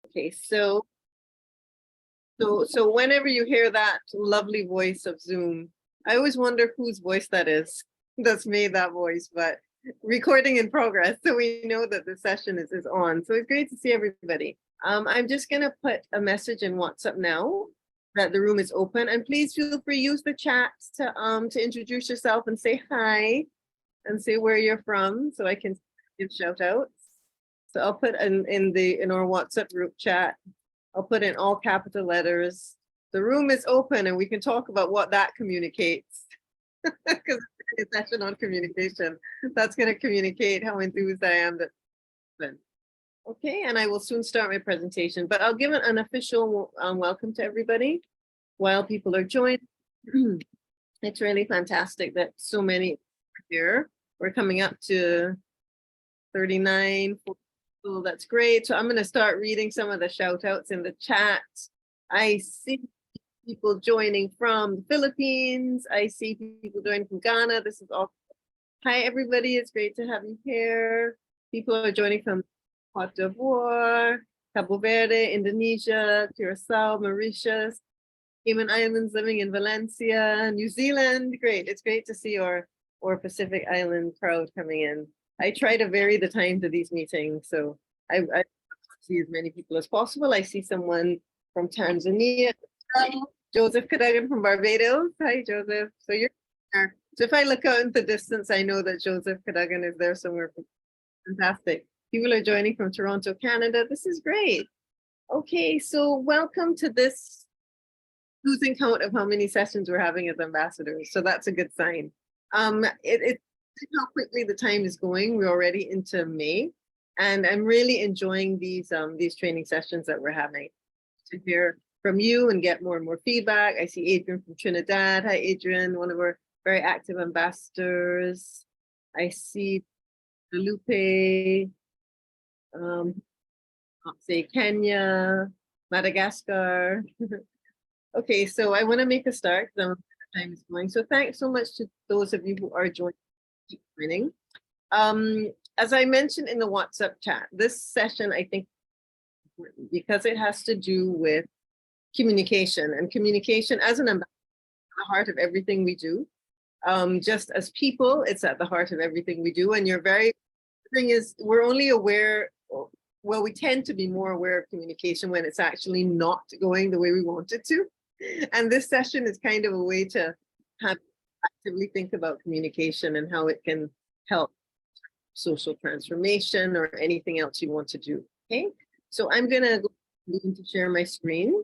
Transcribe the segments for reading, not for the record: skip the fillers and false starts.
Okay, so whenever you hear that lovely voice of Zoom, I always wonder whose voice that is that's made that voice, but recording in progress, so we know that the session is on. So it's great to see everybody. I'm just gonna put a message in WhatsApp now that the room is open, and please feel free use the chat to introduce yourself and say hi and say where you're from, so I can give shout outs. So I'll put in our WhatsApp group chat, I'll put in all capital letters. The room is open and we can talk about what that communicates. Because it's a session on communication. That's going to communicate how enthused I am that. Okay, and I will soon start my presentation, but I'll give it an official welcome to everybody while people are joining. It's really fantastic that so many are here. We're coming up to 39, 40. So that's great. So I'm going to start reading some of the shout outs in the chat. I see people joining from the Philippines. I see people joining from Ghana. This is all. Hi, everybody. It's great to have you here. People are joining from Cote d'Ivoire, Cabo Verde, Indonesia, Curacao, Mauritius, Cayman Islands, living in Valencia, New Zealand. Great. It's great to see our Pacific Island crowd coming in. I try to vary the time to these meetings, so I see as many people as possible. I see someone from Tanzania, Joseph Kadagan from Barbados. Hi, Joseph. So you're there. So if I look out into the distance, I know that Joseph Kadagan is there somewhere. Fantastic. People are joining from Toronto, Canada. This is great. Okay, so welcome to this losing count of how many sessions we're having as ambassadors. So that's a good sign. It's how quickly the time is going. We're already into May, and I'm really enjoying these training sessions that we're having to hear from you and get more and more feedback. I see Adrian from Trinidad. Hi, Adrian, one of our very active ambassadors. I see Lupe, say Kenya, Madagascar. Okay, so I want to make a start because the time is going. So thanks so much to those of you who are joining. As I mentioned in the WhatsApp chat, this session I think because it has to do with communication, and communication as an ambassador at the heart of everything we do. Just as people, it's at the heart of everything we do. And the thing is, we're only aware, well, we tend to be more aware of communication when it's actually not going the way we want it to. And this session is kind of a way to actively think about communication and how it can help social transformation or anything else you want to do. Okay, so I'm gonna go to share my screen.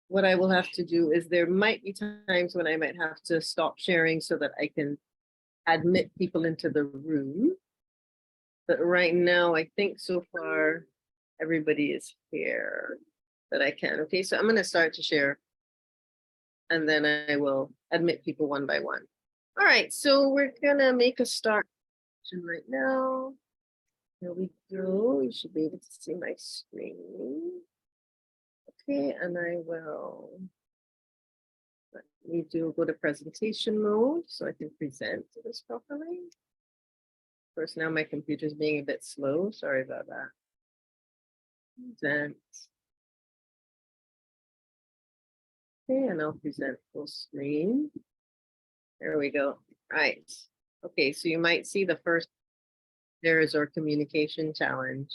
What I will have to do is there might be times when I might have to stop sharing so that I can admit people into the room. But right now, I think so far everybody is here that I can. Okay, so I'm gonna start to share and then I will admit people one by one. All right, so we're gonna make a start right now. Here we go. You should be able to see my screen. Okay, and I will let me go to presentation mode so I can present this properly. Of course, now my computer is being a bit slow. Sorry about that. Present. Okay, and I'll present full screen. There we go. Right. Okay, so you might see the first, there is our communication challenge,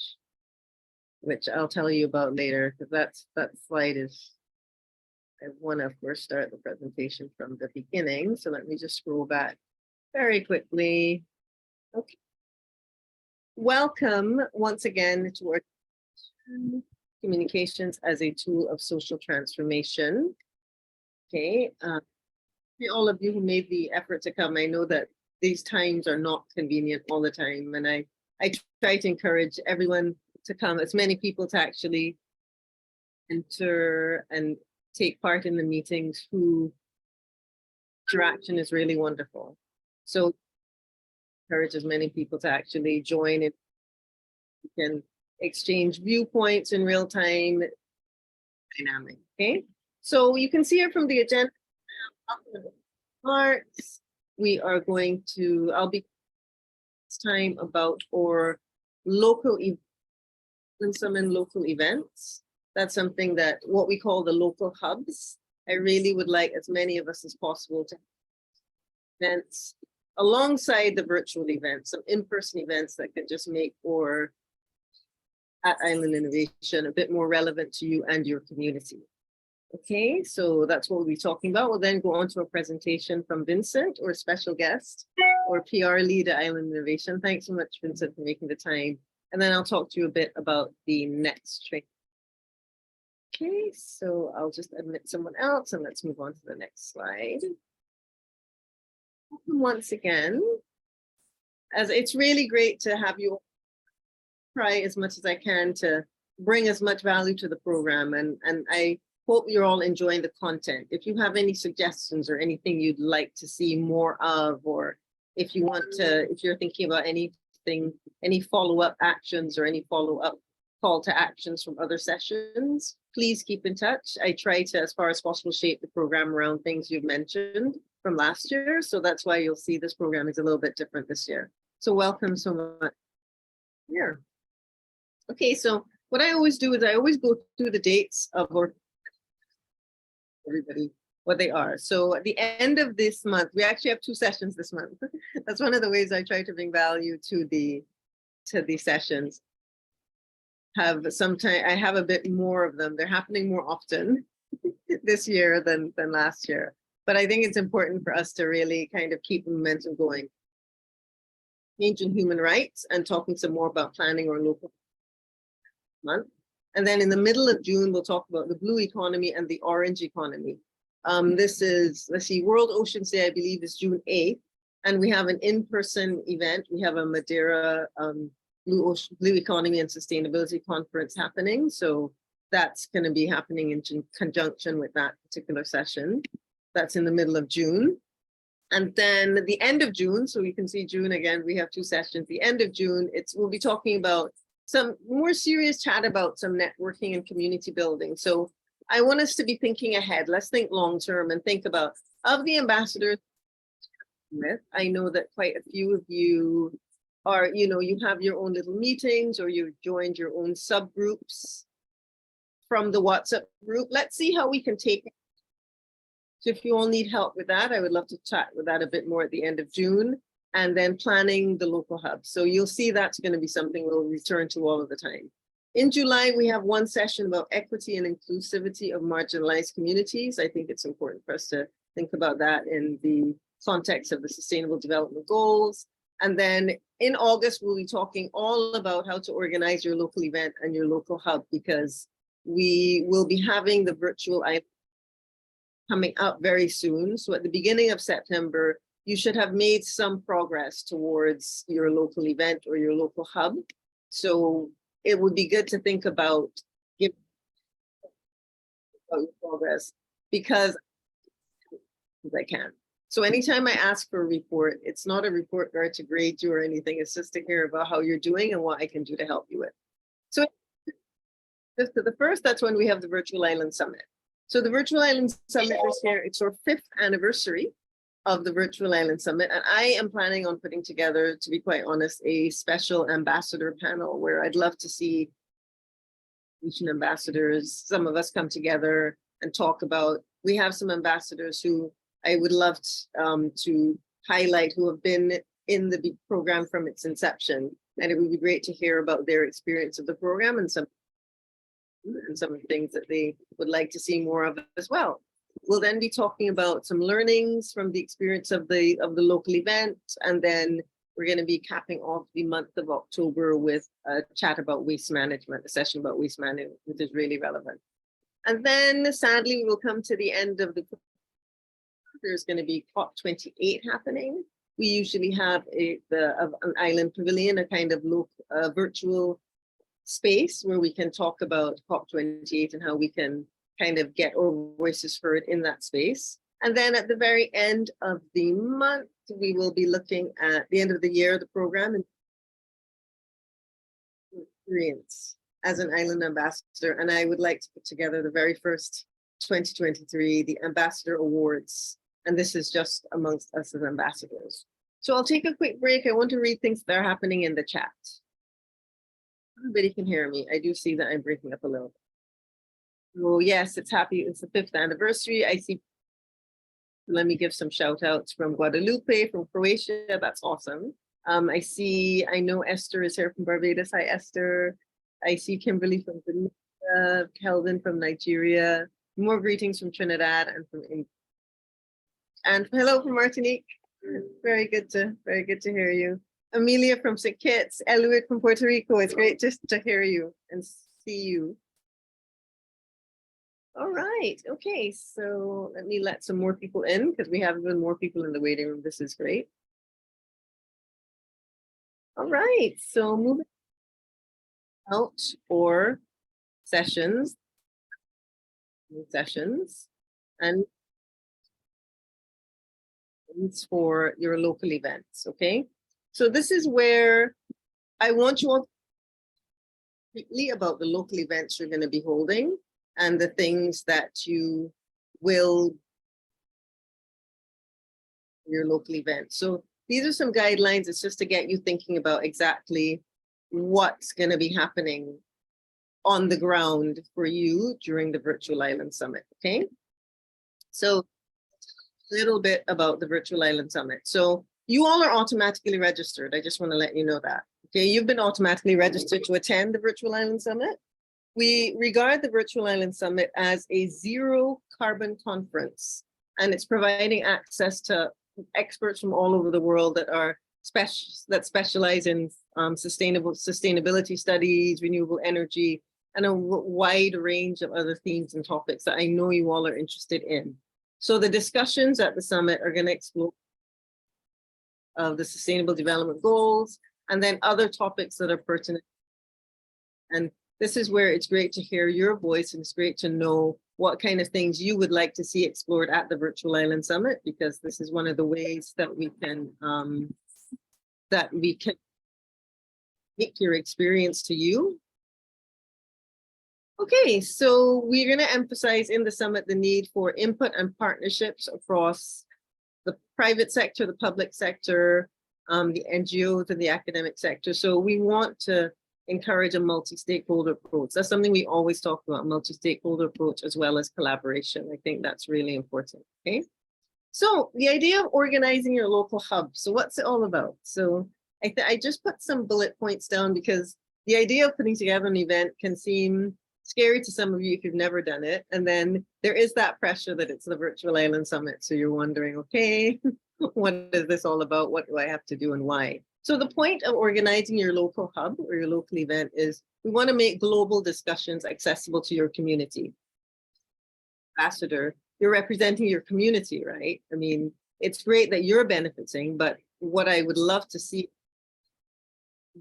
which I'll tell you about later, because that slide is, I want to of course start the presentation from the beginning. So let me just scroll back very quickly. Okay. Welcome once again to our communications as a tool of social transformation. Okay, all of you who made the effort to come, I know that these times are not convenient all the time, and I try to encourage everyone to come, as many people to actually enter and take part in the meetings who interaction is really wonderful. So encourage as many people to actually join and you can exchange viewpoints in real time dynamic. Okay, so you can see here from the agenda parts. We are going to, I'll be this time about our local events and some in local events. That's something that what we call the local hubs. I really would like as many of us as possible to events alongside the virtual events, some in-person events that can just make for at Island Innovation a bit more relevant to you and your community. Okay, so that's what we'll be talking about. We'll then go on to a presentation from Vincent, or special guest, or PR lead at Island Innovation. Thanks so much, Vincent, for making the time. And then I'll talk to you a bit about the next training. Okay, so I'll just admit someone else and let's move on to the next slide. Once again, as it's really great to have you try as much as I can to bring as much value to the program, and I hope you're all enjoying the content. If you have any suggestions or anything you'd like to see more of, or if you want to, if you're thinking about anything, any follow-up actions or any follow-up call to actions from other sessions, please keep in touch. I try to, as far as possible, shape the program around things you've mentioned from last year. So that's why you'll see this program is a little bit different this year. So welcome so much here. Okay, so what I always do is I always go through the dates of our everybody what they are. So at the end of this month, we actually have 2 sessions this month. That's one of the ways I try to bring value to the sessions. Have sometime I have a bit more of them. They're happening more often this year than last year. But I think it's important for us to really kind of keep the momentum going. Change in human rights and talking some more about planning or local month. And then in the middle of June, we'll talk about the blue economy and the orange economy. This is, let's see, World Oceans Day, I believe, is June 8th. And we have an in-person event. We have a Madeira Blue Economy and Sustainability Conference happening. So that's going to be happening in conjunction with that particular session. That's in the middle of June. And then the end of June, so you can see June again, we have 2 sessions. The end of June, we'll be talking about some more serious chat about some networking and community building. So I want us to be thinking ahead. Let's think long term and think about, of the ambassadors, I know that quite a few of you are, you have your own little meetings or you've joined your own subgroups from the WhatsApp group. Let's see how we can take it. So if you all need help with that, I would love to chat with that a bit more at the end of June. And then planning the local hub. So you'll see that's going to be something we'll return to all of the time. In July, we have 1 session about equity and inclusivity of marginalized communities. I think it's important for us to think about that in the context of the Sustainable Development Goals. And then in August, we'll be talking all about how to organize your local event and your local hub, because we will be having the virtual island coming up very soon. So at the beginning of September, you should have made some progress towards your local event or your local hub. So it would be good to think about giving progress, because I can. So anytime I ask for a report, it's not a report card to grade you or anything. It's just to hear about how you're doing and what I can do to help you with. So just to the first, that's when we have the Virtual Island Summit. So the Virtual Island Summit this year, it's our 5th anniversary of the Virtual Island Summit. And I am planning on putting together, to be quite honest, a special ambassador panel where I'd love to see ambassadors, some of us come together and talk about, we have some ambassadors who I would love to highlight who have been in the program from its inception. And it would be great to hear about their experience of the program and some of the things that they would like to see more of as well. We'll then be talking about some learnings from the experience of the local event, and then we're going to be capping off the month of October with a chat about waste management, a session about waste management, which is really relevant. And then sadly, we'll come to the end of there's going to be COP28 happening. We usually have an island pavilion, a kind of virtual space where we can talk about COP28 and how we can kind of get our voices heard in that space. And then at the very end of the month, we will be looking at the end of the year, the program and experience as an island ambassador. And I would like to put together the very first 2023, the Ambassador Awards. And this is just amongst us as ambassadors. So I'll take a quick break. I want to read things that are happening in the chat. Everybody can hear me. I do see that I'm breaking up a little. Oh, yes, it's happy. It's the 5th anniversary. I see. Let me give some shout outs from Guadalupe, from Croatia. That's awesome. I know Esther is here from Barbados. Hi, Esther. I see Kimberly from Bermuda, Kelvin from Nigeria. More greetings from Trinidad and from India. And hello from Martinique. Very good to hear you. Amelia from St. Kitts, Eluid from Puerto Rico. It's great just to hear you and see you. All right. Okay. So let me let some more people in because we have even more people in the waiting room. This is great. All right. So moving out for sessions and for your local events. Okay. So this is where I want you all to speak about the local events you're going to be holding and the things that you will your local event. So these are some guidelines. It's just to get you thinking about exactly what's going to be happening on the ground for you during the Virtual Island Summit. Okay. So a little bit about the Virtual Island Summit. So you all are automatically registered. I just want to let you know that. Okay, you've been automatically registered to attend the Virtual Island Summit. We regard the Virtual Island Summit as a zero carbon conference, and it's providing access to experts from all over the world that specialize in sustainability studies, renewable energy, and a wide range of other themes and topics that I know you all are interested in. So the discussions at the summit are going to explore the Sustainable Development Goals and then other topics that are pertinent. And this is where it's great to hear your voice, and it's great to know what kind of things you would like to see explored at the Virtual Island Summit, because this is one of the ways that we can make your experience to you. Okay, so we're going to emphasize in the summit the need for input and partnerships across the private sector, the public sector, the NGOs, and the academic sector. So we want to encourage a multi-stakeholder approach. That's something we always talk about, multi-stakeholder approach as well as collaboration. I think that's really important. Okay. So the idea of organizing your local hub. So what's it all about? So I just put some bullet points down because the idea of putting together an event can seem scary to some of you if you've never done it. And then there is that pressure that it's the Virtual Island Summit. So you're wondering, okay, what is this all about? What do I have to do and why? So the point of organizing your local hub or your local event is we want to make global discussions accessible to your community. Ambassador, you're representing your community, right? I mean, it's great that you're benefiting, but what I would love to see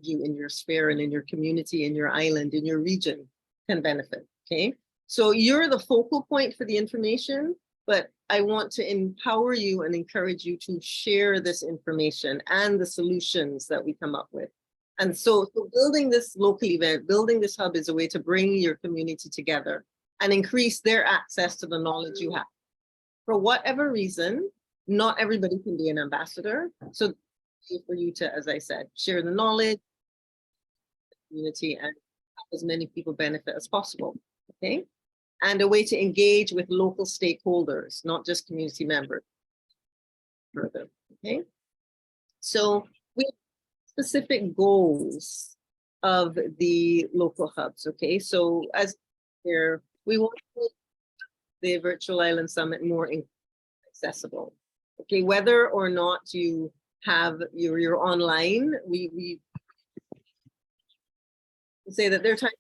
you in your sphere and in your community, in your island, in your region can benefit, okay? So you're the focal point for the information, but I want to empower you and encourage you to share this information and the solutions that we come up with. And so building this local event, building this hub is a way to bring your community together and increase their access to the knowledge you have. For whatever reason, not everybody can be an ambassador. So for you to, as I said, share the knowledge, community, and have as many people benefit as possible, okay? And a way to engage with local stakeholders, not just community members. Further, okay? So we have specific goals of the local hubs, okay? So as here, we want to make the Virtual Island Summit more accessible, okay? Whether or not you have you're online, we say that there are times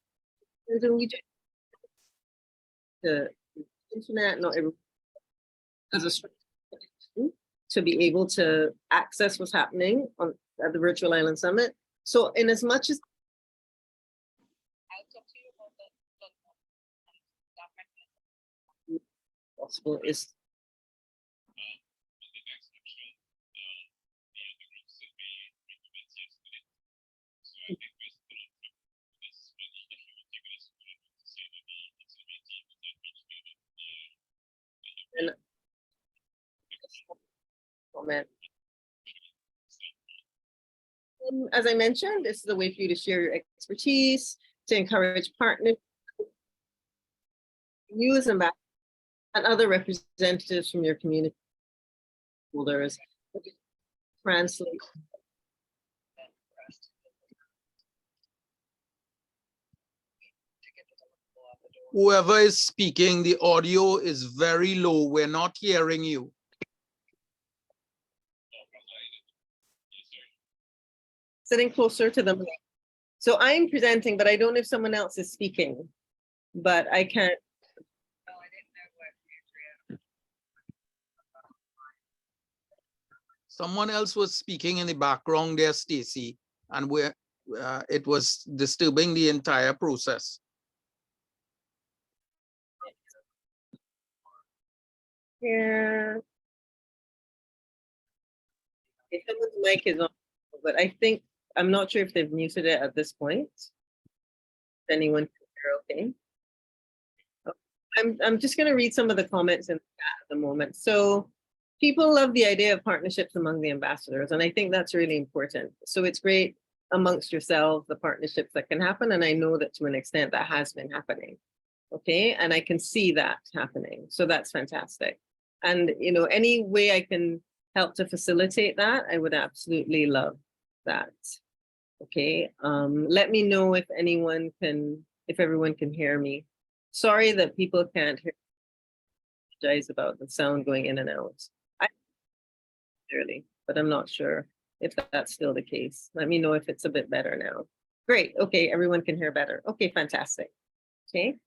when we do the internet, not everyone has a strong connection to be able to access what's happening at the Virtual Island Summit. So in as much as possible is and comment. as I mentioned, this is a way for you to share your expertise, to encourage partners, you as ambassadors, and other representatives from your community holders. Translate. Whoever is speaking, the audio is very low. We're not hearing you. Sitting closer to them. So I'm presenting, but I don't know if someone else is speaking, but I can't. Someone else was speaking in the background there, Stacy, and it was disturbing the entire process. Yeah. Someone's mic is on, but I think, I'm not sure if they've muted it at this point. Anyone can hear okay? I'm just going to read some of the comments in the chat at the moment. So people love the idea of partnerships among the ambassadors, and I think that's really important. So it's great amongst yourselves, the partnerships that can happen, and I know that to an extent that has been happening. Okay, and I can see that happening. So that's fantastic. And you know, any way I can help to facilitate that, I would absolutely love that. Okay, let me know if anyone can, if everyone can hear me. Sorry that people can't hear. I apologize about the sound going in and out. Clearly, but I'm not sure if that's still the case. Let me know if it's a bit better now. Great. Okay, everyone can hear better. Okay, fantastic. Okay.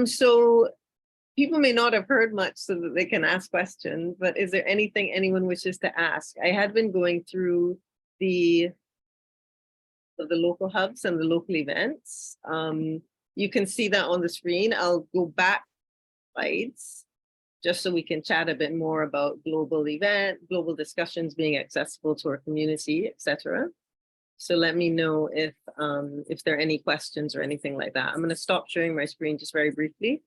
So people may not have heard much so that they can ask questions, but is there anything anyone wishes to ask? I had been going through the local hubs and the local events. You can see that on the screen. I'll go back slides just so we can chat a bit more about global discussions being accessible to our community, etc. So let me know if there are any questions or anything like that. I'm going to stop sharing my screen just very briefly.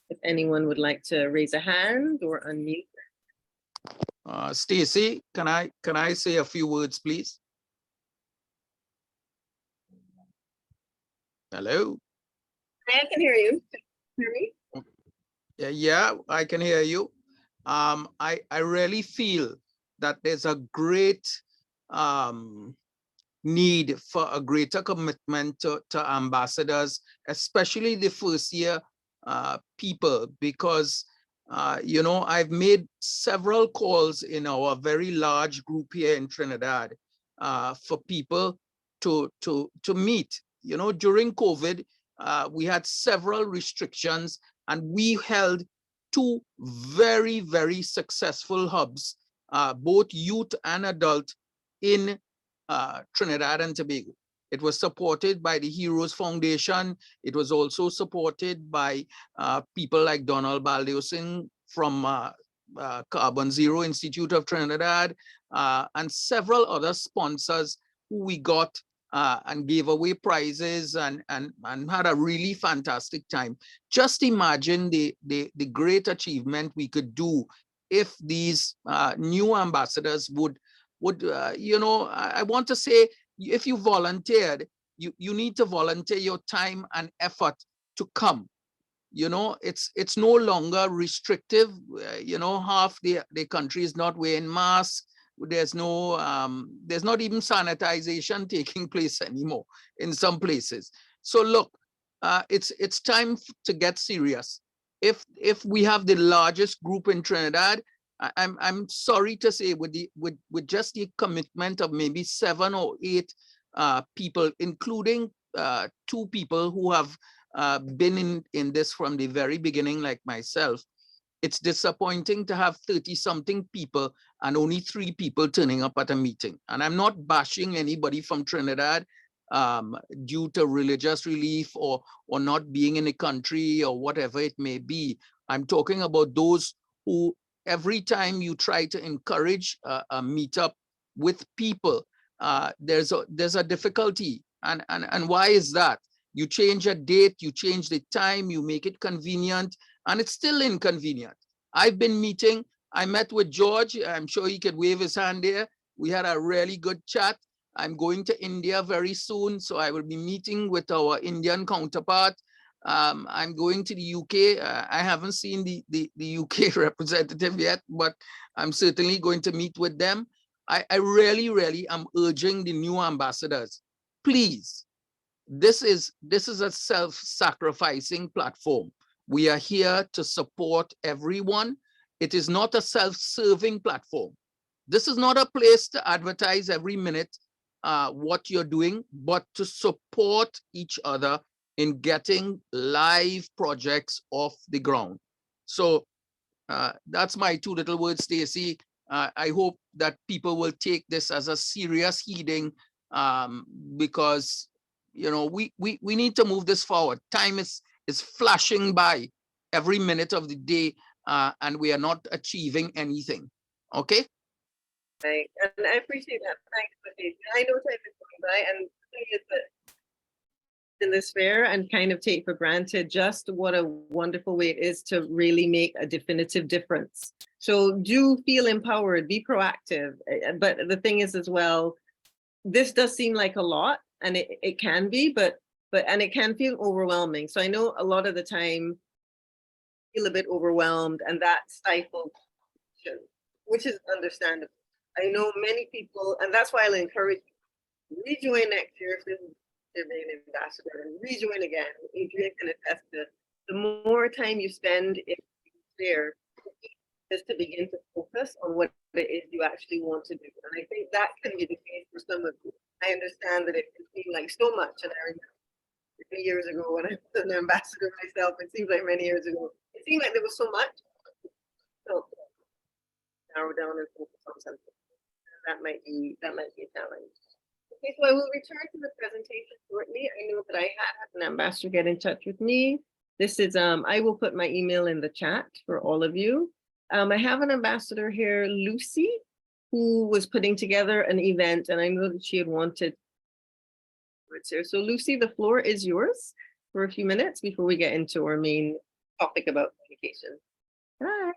If anyone would like to raise a hand or unmute. Stacy, can I say a few words, please? Hello. I can hear you. Can you hear me? Yeah, I can hear you. I really feel that there's a great need for a greater commitment to ambassadors, especially the first year people, because you know, I've made several calls in our very large group here in Trinidad for people to meet. You know, during COVID, we had several restrictions, and we held 2 very, very successful hubs, both youth and adult, in Trinidad and Tobago. It was supported by the Heroes Foundation. It was also supported by people like Donald Baldiosin from Carbon Zero Institute of Trinidad, and several other sponsors who we got and gave away prizes and had a really fantastic time. Just imagine the great achievement we could do if these new ambassadors would you know, I want to say, if you volunteered, you need to volunteer your time and effort to come. You know, it's no longer restrictive. You know, half the country is not wearing masks. There's no there's not even sanitization taking place anymore in some places. So look, it's time to get serious. If we have the largest group in Trinidad, I'm sorry to say, with just the commitment of maybe 7 or 8 people, including 2 people who have been in this from the very beginning, like myself, it's disappointing to have 30-something people and only 3 people turning up at a meeting. And I'm not bashing anybody from Trinidad due to religious relief or not being in the country or whatever it may be. I'm talking about those who, every time you try to encourage a meetup with people, there's a difficulty. And why is that? You change a date, you change the time, you make it convenient, and it's still inconvenient. I've been meeting, I met with George, I'm sure he could wave his hand there. We had a really good chat. I'm going to India very soon, so I will be meeting with our Indian counterpart. I'm going to the UK. I haven't seen the UK representative yet, but I'm certainly going to meet with them. I really, really am urging the new ambassadors, please. This is a self-sacrificing platform. We are here to support everyone. It is not a self-serving platform. This is not a place to advertise every minute what you're doing, but to support each other in getting live projects off the ground. So that's my two little words, Stacey. I hope that people will take this as a serious heeding, because we need to move this forward. Time is flashing by every minute of the day, and we are not achieving anything. Okay. Right, and I appreciate that. Thanks, Stacey. I know time is going by, and the thing is that in this fair and kind of take for granted just what a wonderful way it is to really make a definitive difference. So do feel empowered, be proactive. But the thing is as well, this does seem like a lot, and it can be, but and it can feel overwhelming. So I know a lot of the time feel a bit overwhelmed, and that stifles, which is understandable. I know many people, and that's why I'll encourage you, rejoin next year if you're an ambassador, and rejoin again. Adrian can attest to the more time you spend there, is to begin to focus on what it is you actually want to do. And I think that can be the case for some of you. I understand that it can seem like so much, and I remember 3 years ago when I was an ambassador myself, it seems like many years ago, it seemed like there was so much. So narrow down and focus on something. That might be a challenge. Okay, so I will return to the presentation shortly. I know that I had an ambassador get in touch with me. This is I will put my email in the chat for all of you. I have an ambassador here, Lucy, who was putting together an event, and I know that she had wanted words here. So Lucy, the floor is yours for a few minutes before we get into our main topic about communication. Hi.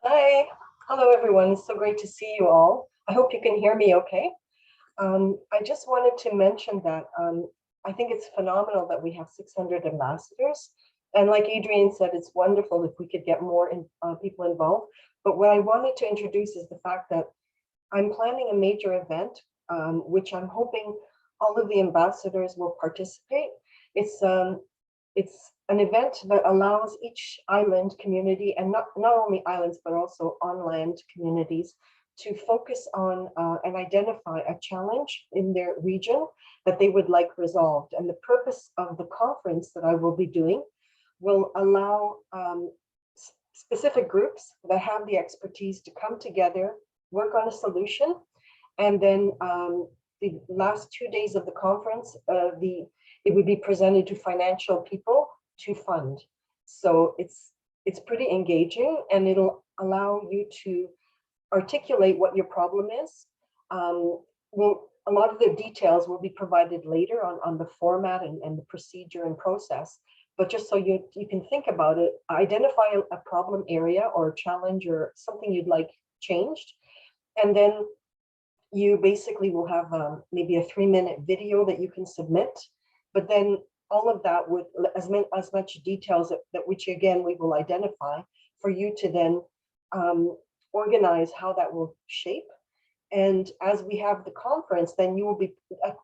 Hi. Hello, everyone. It's so great to see you all. I hope you can hear me okay. I just wanted to mention that I think it's phenomenal that we have 600 ambassadors. And like Adrian said, it's wonderful if we could get more people involved. But what I wanted to introduce is the fact that I'm planning a major event, which I'm hoping all of the ambassadors will participate. It's an event that allows each island community, and not only islands, but also on land communities, to focus on and identify a challenge in their region that they would like resolved. And the purpose of the conference that I will be doing will allow specific groups that have the expertise to come together, work on a solution, and then the last 2 days of the conference, it would be presented to financial people to fund. So it's pretty engaging, and it'll allow you to articulate what your problem is. A lot of the details will be provided later on the format and the procedure and process. But just so you can think about it, identify a problem area or a challenge or something you'd like changed. And then you basically will have maybe a 3-minute video that you can submit. But then all of that would, as much details that which again we will identify for you to then organize how that will shape. And as we have the conference, then you will be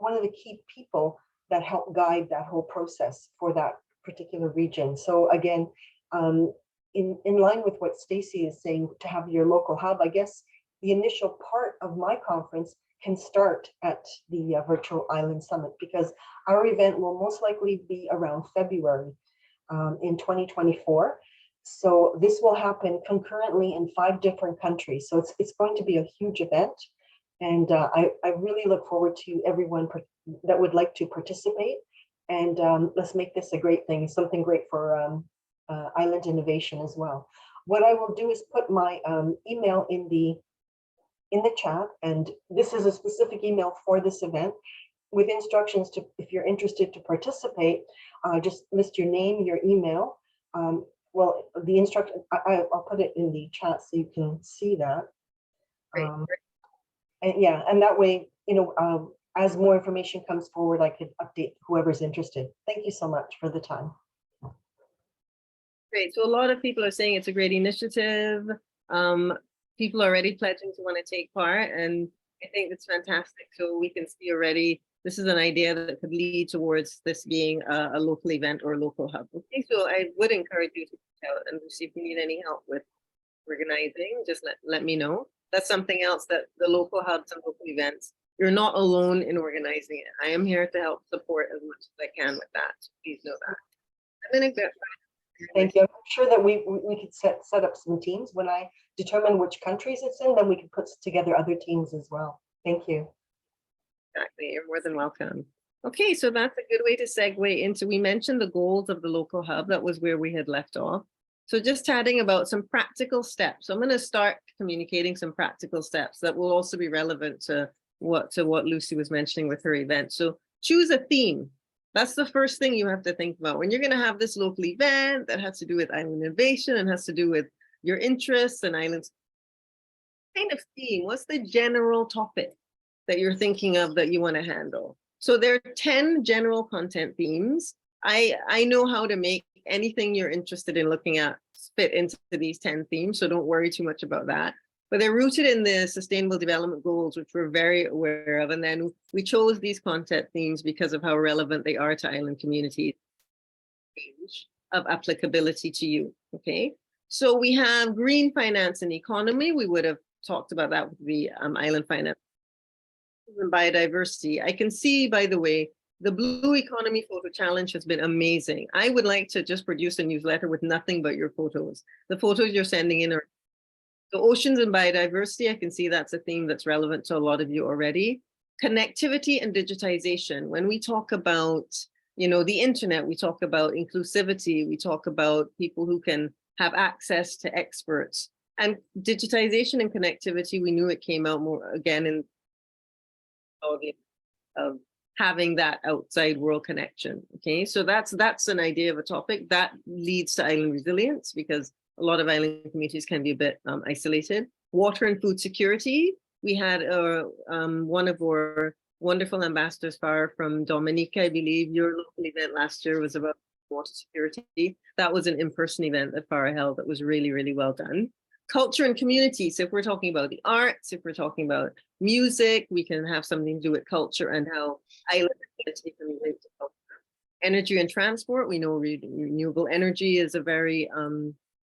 one of the key people that help guide that whole process for that particular region. So again, in line with what Stacey is saying, to have your local hub, I guess the initial part of my conference can start at the Virtual Island Summit, because our event will most likely be around February in 2024. So this will happen concurrently in 5 different countries. So it's going to be a huge event. And I really look forward to everyone that would like to participate. And let's make this a great thing, something great for island innovation as well. What I will do is put my email in the chat, and this is a specific email for this event with instructions to, if you're interested to participate, just list your name, your email. Well, the instruction, I'll put it in the chat so you can see that. And yeah, and that way, as more information comes forward, I could update whoever's interested. Thank you so much for the time. Great. So a lot of people are saying it's a great initiative. People are already pledging to want to take part, and I think it's fantastic. So we can see already this is an idea that could lead towards this being a local event or a local hub. Okay, so I would encourage you to reach out and see if you need any help with organizing. Just let me know. That's something else that the local hubs and local events, you're not alone in organizing it. I am here to help support as much as I can with that. Please know that. I'm gonna get Thank you. I'm sure that we could set up some teams. When I determine which countries it's in, then we can put together other teams as well. Thank you. Exactly. You're more than welcome. Okay, so that's a good way to segue into, we mentioned the goals of the local hub. That was where we had left off. So just chatting about some practical steps. So I'm going to start communicating some practical steps that will also be relevant to what Lucy was mentioning with her event. So choose a theme. That's the first thing you have to think about. When you're going to have this local event that has to do with island innovation and has to do with your interests and islands, kind of theme, what's the general topic that you're thinking of that you want to handle? So there are 10 general content themes. I know how to make anything you're interested in looking at fit into these 10 themes, so don't worry too much about that. But they're rooted in the Sustainable Development Goals, which we're very aware of. And then we chose these content themes because of how relevant they are to island communities of applicability to you, okay? So we have green finance and economy. We would have talked about that with the island finance and biodiversity. I can see, by the way, the Blue Economy Photo Challenge has been amazing. I would like to just produce a newsletter with nothing but your photos. The photos you're sending in are the oceans and biodiversity. I can see that's a theme that's relevant to a lot of you already. Connectivity and digitization. When we talk about, the internet, we talk about inclusivity, we talk about people who can have access to experts. And digitization and connectivity, we knew it came out more again in of having that outside world connection. Okay, so that's an idea of a topic that leads to island resilience, because a lot of island communities can be a bit isolated. Water and food security. We had one of our wonderful ambassadors, Farah from Dominica, I believe. Your local event last year was about water security. That was an in-person event that Farah held that was really, really well done. Culture and community. So if we're talking about the arts, if we're talking about music, we can have something to do with culture and how island community can relate to culture. Energy and transport. We know renewable energy is a very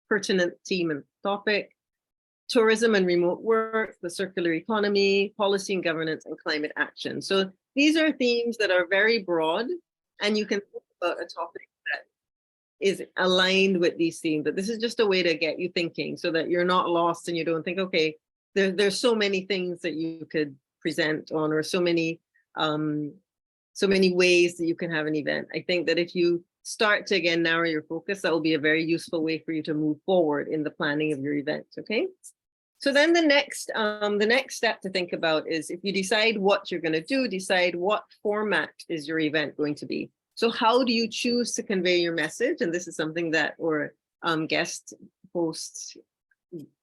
pertinent theme and topic. Tourism and remote work, the circular economy, policy and governance, and climate action. So these are themes that are very broad, and you can think about a topic that is aligned with these themes. But this is just a way to get you thinking so that you're not lost and you don't think, okay, there's so many things that you could present on, or so many ways that you can have an event. I think that if you start to again narrow your focus, that will be a very useful way for you to move forward in the planning of your event. Okay, so then the next step to think about is, if you decide what you're going to do, decide what format is your event going to be. So how do you choose to convey your message? And this is something that our guest host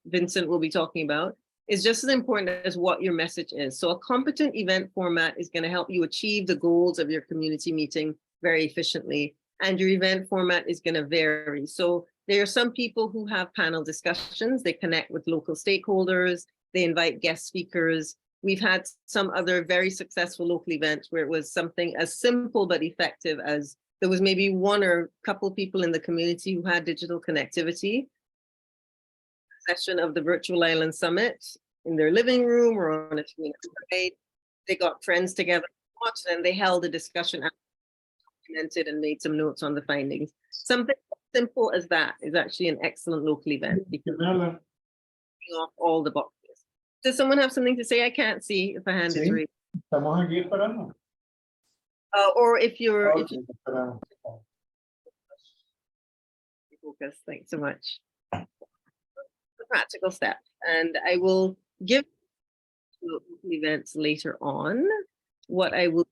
Vincent will be talking about, is just as important as what your message is. So a competent event format is going to help you achieve the goals of your community meeting very efficiently. And your event format is going to vary. So there are some people who have panel discussions. They connect with local stakeholders. They invite guest speakers. We've had some other very successful local events where it was something as simple but effective as there was maybe one or couple people in the community who had digital connectivity. Session of the Virtual Island Summit in their living room or on a screen outside. They got friends together, and they held a discussion, documented and made some notes on the findings. Something simple as that is actually an excellent local event because off all the boxes. Does someone have something to say? I can't see if a hand is raised. Or if you're focus. Thanks so much. The practical step, and I will give events later on. What I will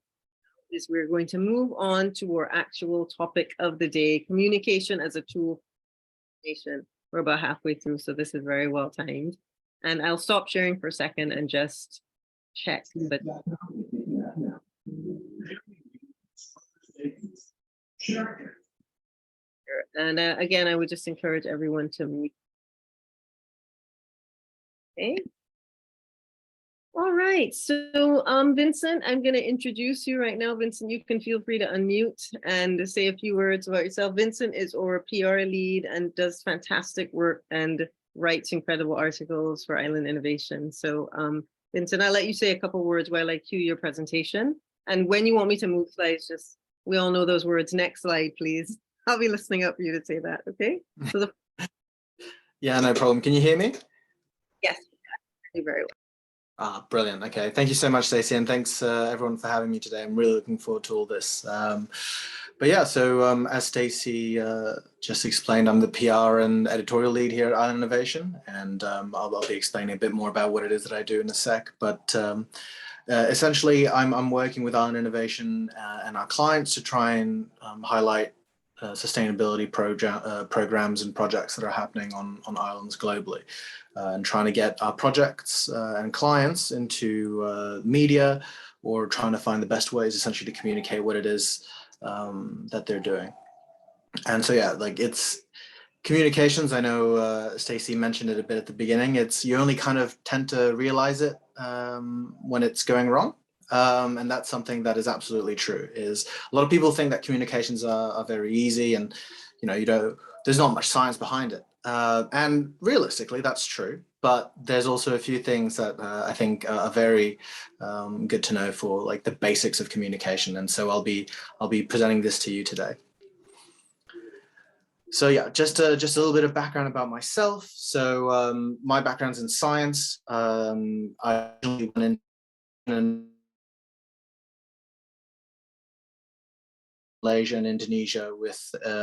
is we're going to move on to our actual topic of the day, communication as a tool. We're about halfway through, so this is very well timed. And I'll stop sharing for a second and just check. But And again, I would just encourage everyone to mute. Okay. All right, so Vincent, I'm going to introduce you right now. Vincent, you can feel free to unmute and say a few words about yourself. Vincent is our PR lead and does fantastic work and writes incredible articles for Island Innovation. So Vincent, I'll let you say a couple words while I cue your presentation. And when you want me to move slides, just, we all know those words. Next slide, please. I'll be listening up for you to say that, okay? So Yeah, no problem. Can you hear me? yes, very well. Ah, brilliant. Okay, thank you so much, Stacey, and thanks everyone for having me today. I'm really looking forward to all this. But yeah, so as Stacey just explained, I'm the PR and editorial lead here at Island Innovation, and I'll be explaining a bit more about what it is that I do in a sec. But essentially, I'm working with Island Innovation and our clients to try and highlight sustainability programs and projects that are happening on islands globally. And trying to get our projects and clients into media, or trying to find the best ways essentially to communicate what it is that they're doing. And so yeah, like it's communications. I know Stacey mentioned it a bit at the beginning. It's, you only kind of tend to realize it when it's going wrong. And that's something that is absolutely true. Is a lot of people think that communications are very easy, and there's not much science behind it. And realistically, that's true. But there's also a few things that I think are very good to know for like the basics of communication. And so I'll be presenting this to you today. So yeah, just a little bit of background about myself. So my background's in science. I originally went in Malaysia and Indonesia with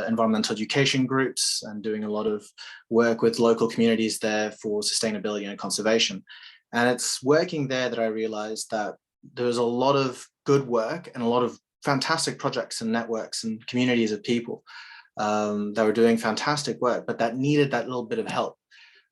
environmental education groups and doing a lot of work with local communities there for sustainability and conservation. And it's working there that I realized that there's a lot of good work and a lot of fantastic projects and networks and communities of people that were doing fantastic work, but that needed that little bit of help.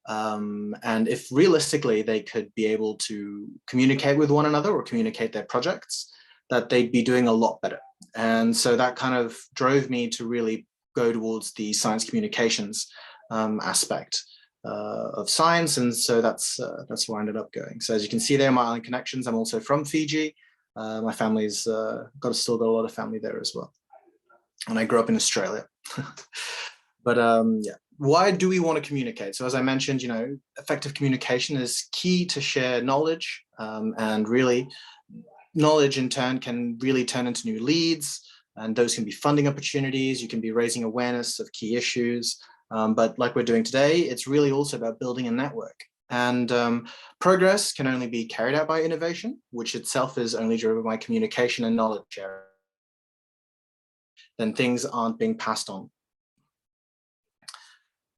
And if realistically they could be able to communicate with one another or communicate their projects, that they'd be doing a lot better. And so that kind of drove me to really go towards the science communications aspect of science. And so that's where I ended up going. So as you can see there, my island connections, I'm also from Fiji. My family's still got a lot of family there as well. And I grew up in Australia. But yeah, why do we want to communicate? So as I mentioned, effective communication is key to share knowledge, and really knowledge in turn can really turn into new leads, and those can be funding opportunities. You can be raising awareness of key issues. But like we're doing today, it's really also about building a network. And progress can only be carried out by innovation, which itself is only driven by communication and knowledge sharing. Then things aren't being passed on.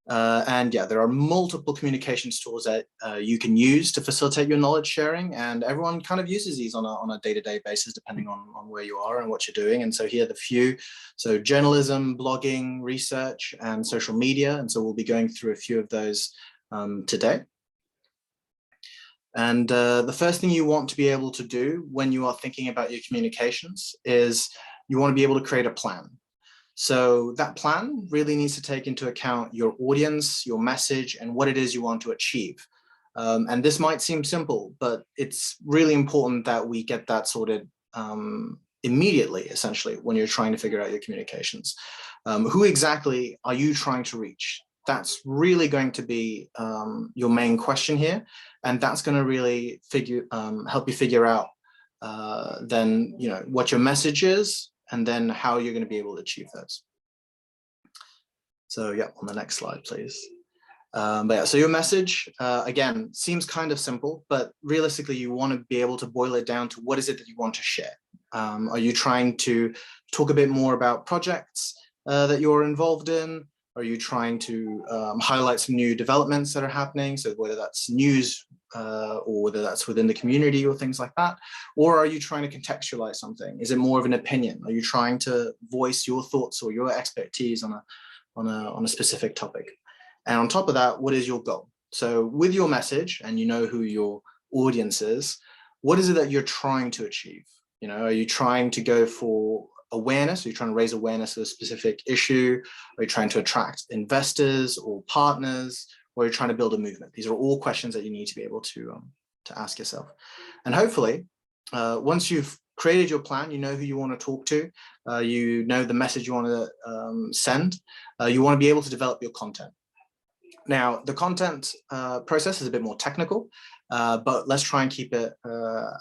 And yeah, there are multiple communications tools that you can use to facilitate your knowledge sharing, and everyone kind of uses these on a day-to-day basis, depending on where you are and what you're doing. And so here are the few. So journalism, blogging, research, and social media. And so we'll be going through a few of those today. And the first thing you want to be able to do when you are thinking about your communications is you want to be able to create a plan. So that plan really needs to take into account your audience, your message, and what it is you want to achieve. And this might seem simple, but it's really important that we get that sorted immediately, essentially, when you're trying to figure out your communications. Who exactly are you trying to reach? That's really going to be your main question here. And that's going to really help you figure out then, what your message is, and then how you're going to be able to achieve those. So yeah, on the next slide, please. But yeah, so your message, again, seems kind of simple, but realistically, you want to be able to boil it down to what is it that you want to share? Are you trying to talk a bit more about projects that you're involved in? Are you trying to highlight some new developments that are happening? So whether that's news or whether that's within the community or things like that, or are you trying to contextualize something? Is it more of an opinion? Are you trying to voice your thoughts or your expertise on a specific topic? And on top of that, what is your goal? So with your message, and you know who your audience is, what is it that you're trying to achieve? You know, are you trying to go for awareness? Are you trying to raise awareness of a specific issue? Are you trying to attract investors or partners? Or are you trying to build a movement? These are all questions that you need to be able to ask yourself. And hopefully, once you've created your plan, you know who you want to talk to, you know the message you want to send, you want to be able to develop your content. Now, the content process is a bit more technical, but let's try and keep it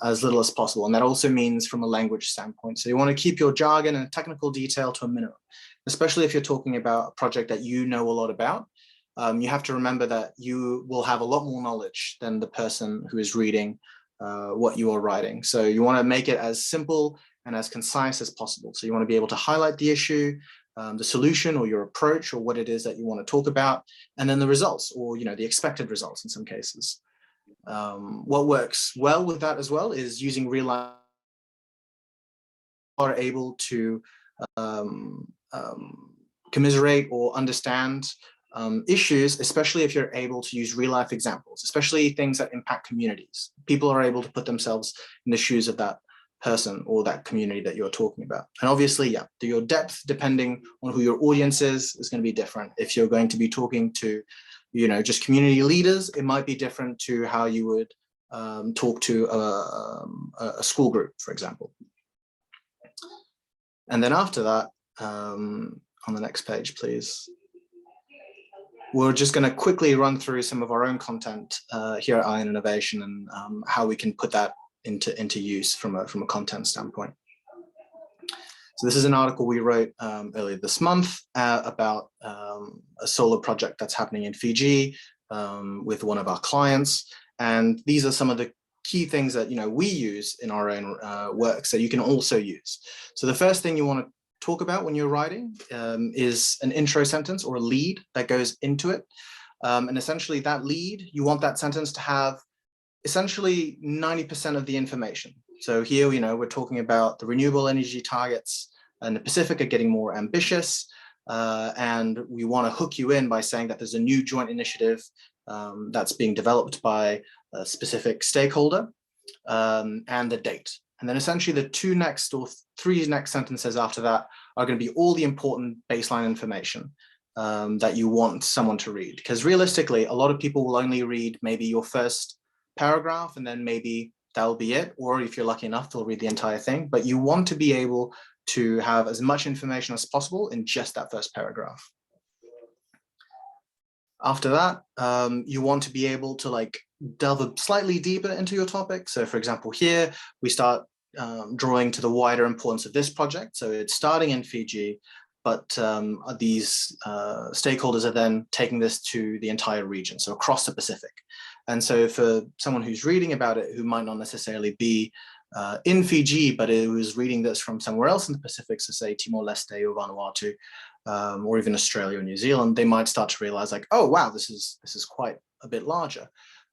as little as possible. And that also means from a language standpoint. So you want to keep your jargon and technical detail to a minimum, especially if you're talking about a project that you know a lot about. You have to remember that you will have a lot more knowledge than the person who is reading what you are writing. So you want to make it as simple and as concise as possible. So you want to be able to highlight the issue, the solution or your approach or what it is that you want to talk about, and then the results or, you know, the expected results in some cases. What works well with that as well is using real life, are able to commiserate or understand issues, especially if you're able to use real life examples, especially things that impact communities. People are able to put themselves in the shoes of that person or that community that you're talking about. And obviously, yeah, your depth, depending on who your audience is going to be different. If you're going to be talking to, you know, just community leaders, it might be different to how you would talk to a school group, for example. And then after that, on the next page, please. We're just going to quickly run through some of our own content here at Ion Innovation and how we can put that into use from a content standpoint. So this is an article we wrote earlier this month about a solar project that's happening in Fiji with one of our clients. And these are some of the key things that, you know, we use in our own work, so you can also use. So the first thing you want to talk about when you're writing is an intro sentence or a lead that goes into it. And essentially that lead, you want that sentence to have essentially 90% of the information. So here, you know, we're talking about the renewable energy targets and the Pacific are getting more ambitious. And we want to hook you in by saying that there's a new joint initiative that's being developed by a specific stakeholder and the date. And then essentially the two next or three next sentences after that are going to be all the important baseline information that you want someone to read. Because realistically, a lot of people will only read maybe your first paragraph and then maybe that'll be it. Or if you're lucky enough, they'll read the entire thing. But you want to be able to have as much information as possible in just that first paragraph. After that, you want to be able to like delve slightly deeper into your topic. So for example, here we start drawing to the wider importance of this project. So it's starting in Fiji, but these stakeholders are then taking this to the entire region, so across the Pacific. And so for someone who's reading about it, who might not necessarily be in Fiji, but who is reading this from somewhere else in the Pacific, so say Timor-Leste or Vanuatu, or even Australia or New Zealand, they might start to realize like, oh, wow, this is quite a bit larger.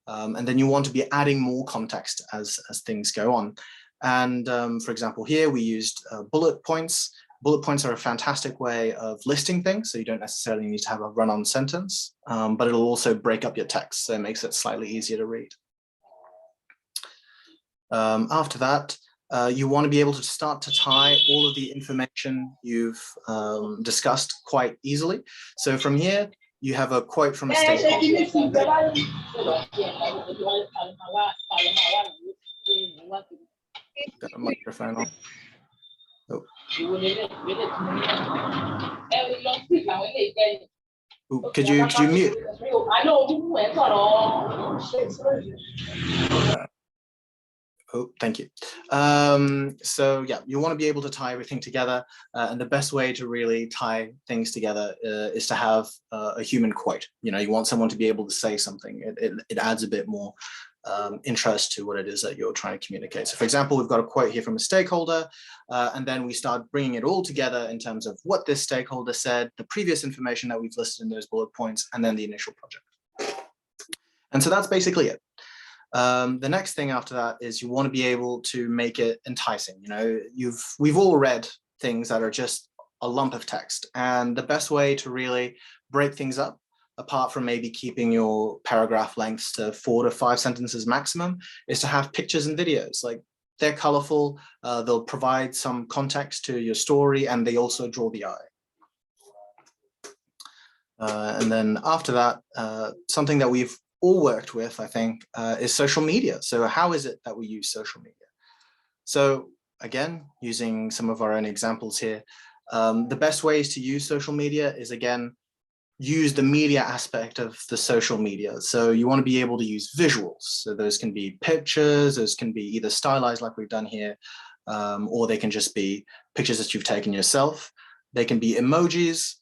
And then you want to be adding more context as things go on. And for example, here we used bullet points. Bullet points are a fantastic way of listing things, so you don't necessarily need to have a run-on sentence, but it'll also break up your text, so it makes it slightly easier to read. After that, you want to be able to start to tie all of the information you've discussed quite easily. So from here, you have a quote from a stakeholder. Got a microphone on. Oh. Ooh, could you mute? Oh, thank you. So yeah, you want to be able to tie everything together, and the best way to really tie things together is to have a human quote. You know, you want someone to be able to say something. It adds a bit more interest to what it is that you're trying to communicate. So for example, we've got a quote here from a stakeholder, and then we start bringing it all together in terms of what this stakeholder said, the previous information that we've listed in those bullet points, and then the initial project. And so that's basically it. The next thing after that is you want to be able to make it enticing. You know, we've all read things that are just a lump of text, and the best way to really break things up, apart from maybe keeping your paragraph lengths to 4 to 5 sentences maximum, is to have pictures and videos. Like they're colorful, they'll provide some context to your story, and they also draw the eye. And then after that, something that we've all worked with, I think, is social media. So how is it that we use social media? So again, using some of our own examples here, the best ways to use social media is, again, use the media aspect of the social media. So you want to be able to use visuals. So those can be pictures, those can be either stylized like we've done here, or they can just be pictures that you've taken yourself. They can be emojis,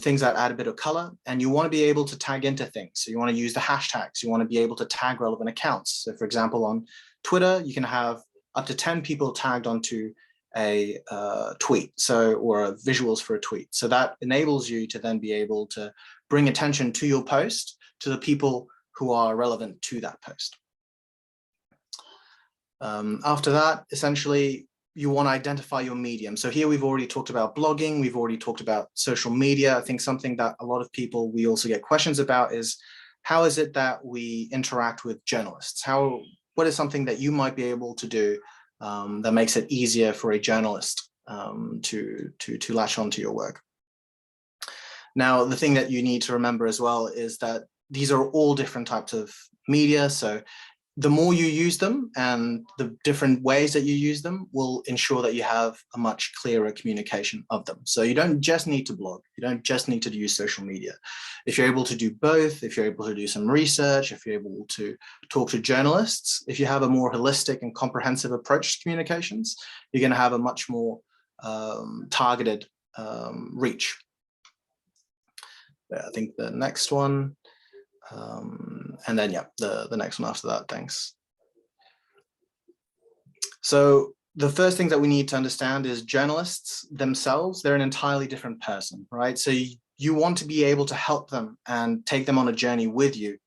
things that add a bit of color, and you want to be able to tag into things. So you want to use the hashtags. You want to be able to tag relevant accounts. So for example, on Twitter, you can have up to 10 people tagged onto a tweet, so, or visuals for a tweet. So that enables you to then be able to bring attention to your post to the people who are relevant to that post. After that, essentially, you want to identify your medium. So here we've already talked about blogging, we've already talked about social media. I think something that a lot of people, we also get questions about is, how is it that we interact with journalists? What is something that you might be able to do that makes it easier for a journalist to latch onto your work? Now, the thing that you need to remember as well is that these are all different types of media. So the more you use them and the different ways that you use them will ensure that you have a much clearer communication of them. So you don't just need to blog, you don't just need to use social media. If you're able to do both, if you're able to do some research, if you're able to talk to journalists, if you have a more holistic and comprehensive approach to communications, you're going to have a much more targeted reach. I think the next one. And then, yeah, the next one after that, thanks. So the first thing that we need to understand is journalists themselves, they're an entirely different person, right? So you want to be able to help them and take them on a journey with you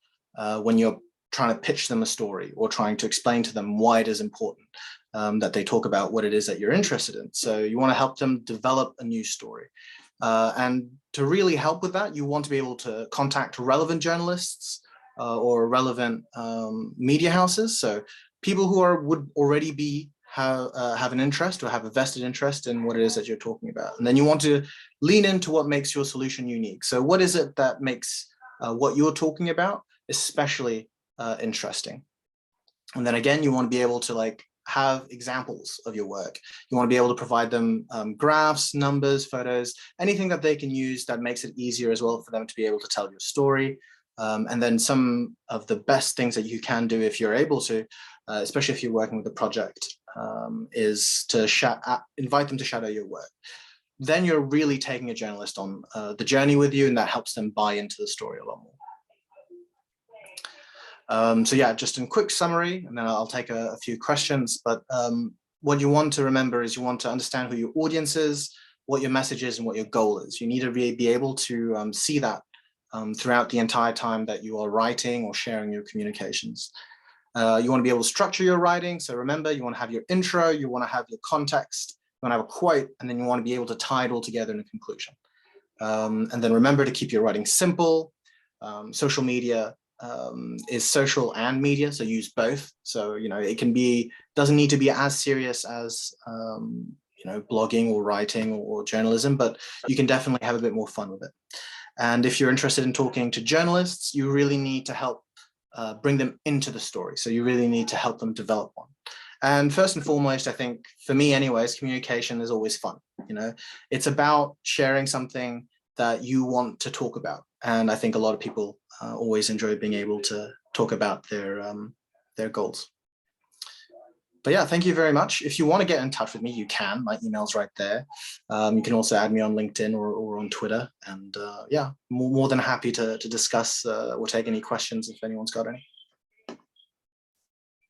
when you're trying to pitch them a story or trying to explain to them why it is important that they talk about what it is that you're interested in. So you want to help them develop a new story. And to really help with that, you want to be able to contact relevant journalists or relevant media houses. So people who would already have an interest or have a vested interest in what it is that you're talking about. And then you want to lean into what makes your solution unique. So what is it that makes what you're talking about especially interesting? And then again, you want to be able to have examples of your work. You want to be able to provide them graphs, numbers, photos, anything that they can use that makes it easier as well for them to be able to tell your story. And then some of the best things that you can do if you're able to, especially if you're working with a project, is to invite them to shadow your work. Then you're really taking a journalist on the journey with you, and that helps them buy into the story a lot more. So yeah, just in quick summary, and then I'll take a few questions, but what you want to remember is you want to understand who your audience is, what your message is, and what your goal is. You need to really be able to see that throughout the entire time that you are writing or sharing your communications. You want to be able to structure your writing. So remember, you want to have your intro, you want to have your context, you want to have a quote, and then you want to be able to tie it all together in a conclusion. And then remember to keep your writing simple. Social media is social and media, so use both. So, it doesn't need to be as serious as, blogging or writing or journalism, but you can definitely have a bit more fun with it. And if you're interested in talking to journalists, you really need to help bring them into the story. So you really need to help them develop one. And first and foremost, I think for me anyways, communication is always fun. It's about sharing something that you want to talk about. And I think a lot of people always enjoy being able to talk about their goals. But yeah, thank you very much. If you want to get in touch with me, you can. My email's right there. You can also add me on LinkedIn or on Twitter. And yeah, more than happy to discuss or take any questions if anyone's got any.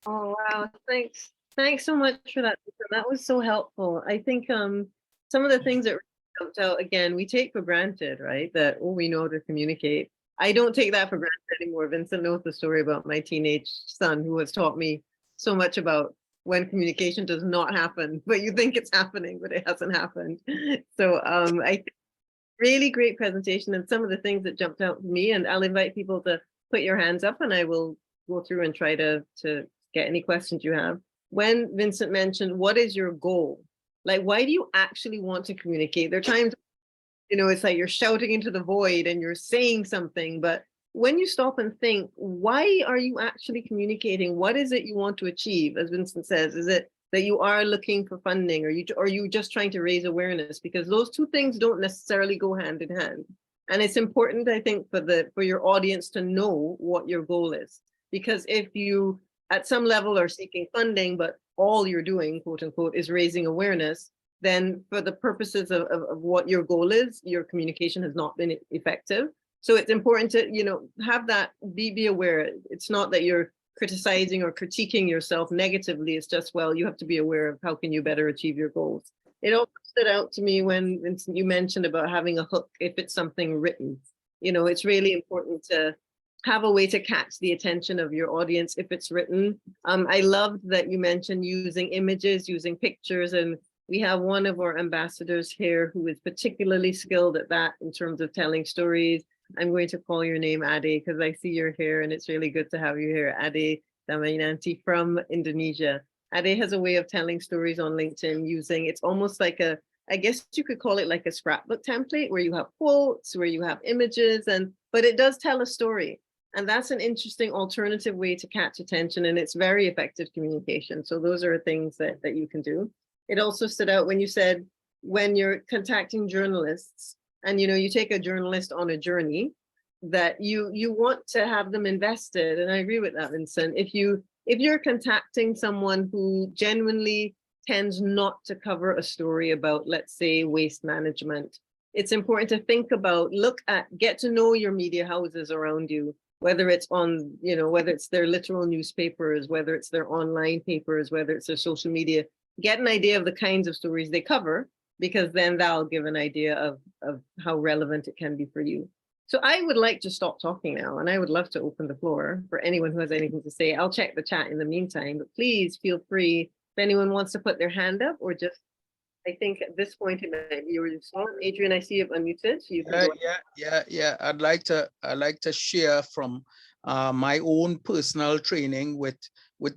Oh, wow. Thanks. Thanks so much for that. That was so helpful. I think some of the things that jumped out, again, we take for granted, right? That, we know how to communicate. I don't take that for granted anymore. Vincent knows the story about my teenage son who has taught me so much about when communication does not happen, but you think it's happening, but it hasn't happened. So I think really great presentation, and some of the things that jumped out to me, and I'll invite people to put your hands up and I will go through and try to get any questions you have. when Vincent mentioned, what is your goal? Like, why do you actually want to communicate? There are times, it's like you're shouting into the void and you're saying something, but when you stop and think, why are you actually communicating? What is it you want to achieve? As Vincent says, is it that you are looking for funding, or you just trying to raise awareness? Because those two things don't necessarily go hand in hand. And it's important, I think, for your audience to know what your goal is. Because if you at some level are seeking funding, but all you're doing, quote unquote, is raising awareness, then for the purposes of what your goal is, your communication has not been effective. So it's important to, have that, be aware. It's not that you're criticizing or critiquing yourself negatively. It's just, well, you have to be aware of how can you better achieve your goals. It also stood out to me when, Vincent, you mentioned about having a hook if it's something written. It's really important to have a way to catch the attention of your audience if it's written. I loved that you mentioned using images, using pictures, and we have one of our ambassadors here who is particularly skilled at that in terms of telling stories. I'm going to call your name Ade because I see you're here, and it's really good to have you here. Ade Damayanti from Indonesia. Ade has a way of telling stories on LinkedIn using, it's almost like I guess you could call it like a scrapbook template where you have quotes, where you have images, but it does tell a story. And that's an interesting alternative way to catch attention, and it's very effective communication. So those are things that you can do. It also stood out when you said, when you're contacting journalists, and you take a journalist on a journey, that you want to have them invested. And I agree with that, Vincent. If you're contacting someone who genuinely tends not to cover a story about, let's say, waste management, it's important to think about, get to know your media houses around you, whether it's on, whether it's their literal newspapers, whether it's their online papers, whether it's their social media. Get an idea of the kinds of stories they cover, because then that'll give an idea of how relevant it can be for you. So I would like to stop talking now, and I would love to open the floor for anyone who has anything to say. I'll check the chat in the meantime, but please feel free if anyone wants to put their hand up, or just, I think at this point, you were Adrian, I see you've unmuted. So you can Yeah. I'd like to share from my own personal training with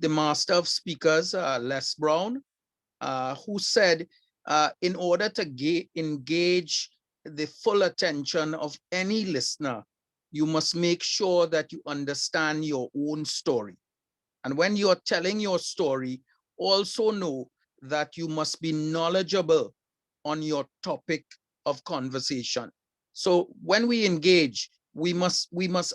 the Master of Speakers, Les Brown, who said, in order to engage the full attention of any listener, you must make sure that you understand your own story. And when you're telling your story, also know that you must be knowledgeable on your topic of conversation. So when we engage, we must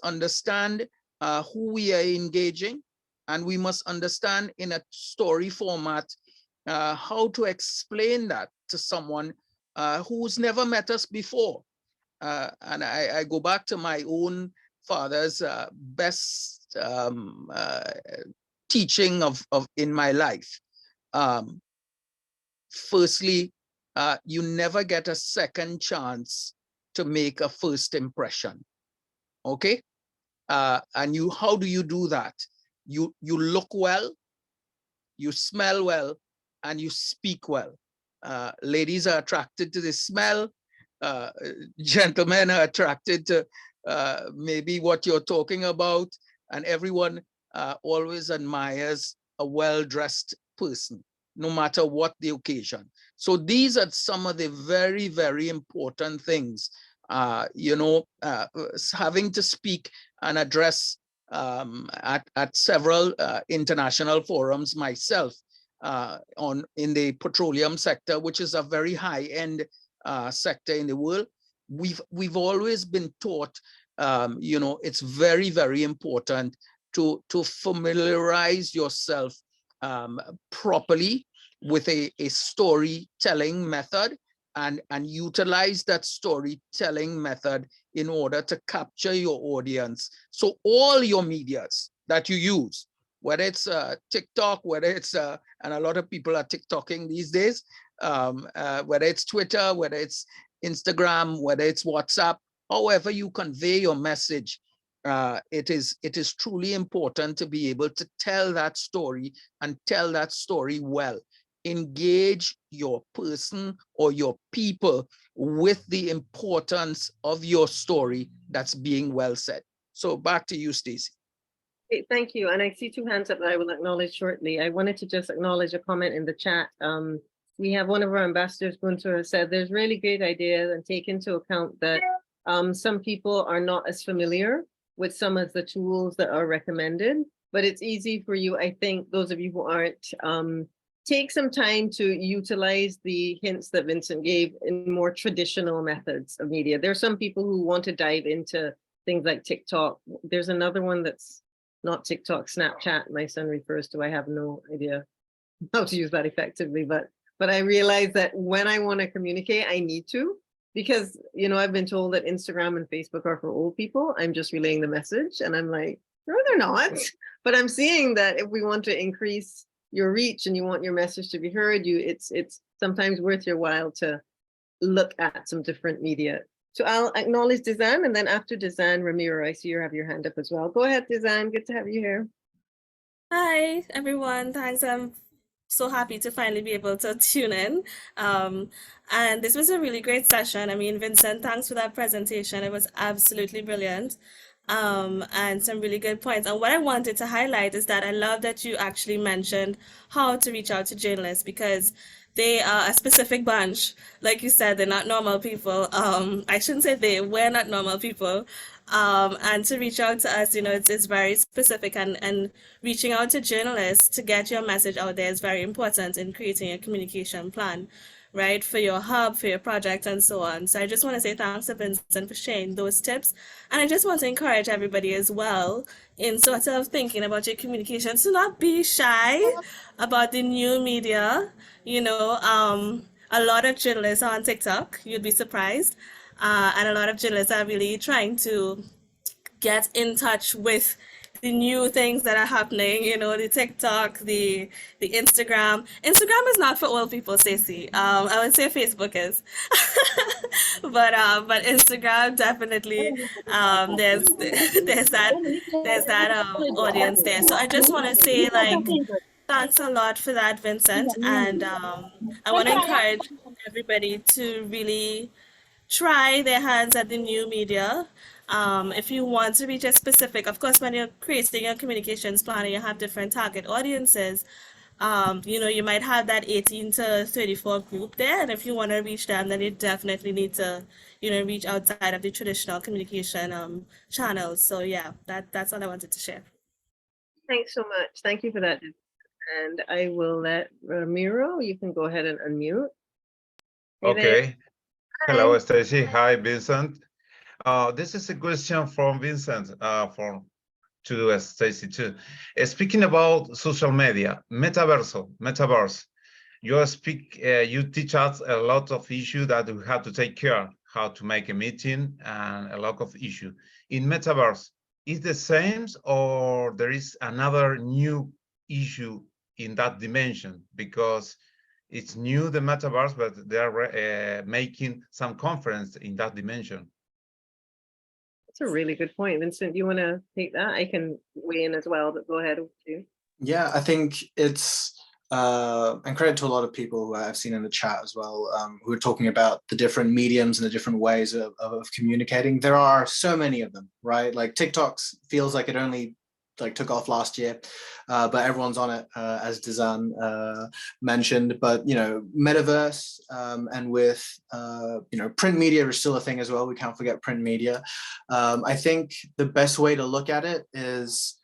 understand who we are engaging, and we must understand in a story format how to explain that to someone who's never met us before. And I go back to my own father's best teaching of in my life. Firstly, you never get a second chance to make a first impression. Okay? And how do you do that? You look well, you smell well, and you speak well. Ladies are attracted to the smell. Gentlemen are attracted to maybe what you're talking about, and everyone always admires a well-dressed person, no matter what the occasion. So these are some of the very, very important things. Having to speak and address at several international forums myself in the petroleum sector, which is a very high-end sector in the world. We've always been taught, it's very, very important to familiarize yourself properly with a storytelling method, and utilize that storytelling method in order to capture your audience. So all your medias that you use, whether it's TikTok, whether it's, and a lot of people are TikToking these days, whether it's Twitter, whether it's Instagram, whether it's WhatsApp, however you convey your message, it is truly important to be able to tell that story, and tell that story well. Engage your person or your people with the importance of your story that's being well said. So back to you, Stacey. Okay, thank you. And I see two hands up that I will acknowledge shortly. I wanted to just acknowledge a comment in the chat. We have one of our ambassadors, Gunter, has said there's really great ideas and take into account that some people are not as familiar with some of the tools that are recommended, but it's easy for you, I think, those of you who aren't, take some time to utilize the hints that Vincent gave in more traditional methods of media. There are some people who want to dive into things like TikTok. There's another one that's not TikTok, Snapchat, my son refers to. I have no idea how to use that effectively, but I realize that when I want to communicate, I need to, because, you know, I've been told that Instagram and Facebook are for old people. I'm just relaying the message and I'm like, no, they're not. But I'm seeing that if we want to increase your reach and you want your message to be heard, it's sometimes worth your while to look at some different media. So I'll acknowledge Dizan, and then after Dizan, Ramiro, I see you have your hand up as well. Go ahead, Dizan, good to have you here. Hi, everyone. Thanks. I'm so happy to finally be able to tune in. And this was a really great session. I mean, Vincent, thanks for that presentation. It was absolutely brilliant. And some really good points. And what I wanted to highlight is that I love that you actually mentioned how to reach out to journalists, because they are a specific bunch. Like you said, they're not normal people. I shouldn't say we're not normal people. And to reach out to us, you know, it's very specific, and reaching out to journalists to get your message out there is very important in creating a communication plan, right, for your hub, for your project, and so on. So I just want to say thanks to Vincent for sharing those tips. And I just want to encourage everybody as well in sort of thinking about your communication to not be shy about the new media. You know, a lot of journalists are on TikTok, you'd be surprised. And a lot of journalists are really trying to get in touch with the new things that are happening, you know, the TikTok, the Instagram. Instagram is not for old people, Stacey. I would say Facebook is. but Instagram definitely, there's that audience there. So I just want to say, like, thanks a lot for that, Vincent. And I want to encourage everybody to really try their hands at the new media. If you want to reach a specific, of course, when you're creating your communications plan and you have different target audiences, you know, you might have that 18 to 34 group there. And if you want to reach them, then you definitely need to, you know, reach outside of the traditional communication channels. So yeah, that's all I wanted to share. Thanks so much. Thank you for that. And I will let Ramiro, you can go ahead and unmute. Hey there. Okay. Hello, Stacey. Hi, Vincent. This is a question from Vincent to Stacey too. Speaking about social media, metaverse. You teach us a lot of issues that we have to take care, how to make a meeting and a lot of issues. In metaverse, is the same or there is another new issue in that dimension? Because it's new, the metaverse, but they are making some conference in that dimension. That's a really good point. Vincent, do you want to take that? I can weigh in as well, but go ahead. Yeah, I think it's, and credit to a lot of people who I've seen in the chat as well, who are talking about the different mediums and the different ways of communicating. There are so many of them, right? Like TikToks feels like it only took off last year, but everyone's on it, as Dizan mentioned. But you know, metaverse and with you know, print media is still a thing as well. We can't forget print media. I think the best way to look at it is,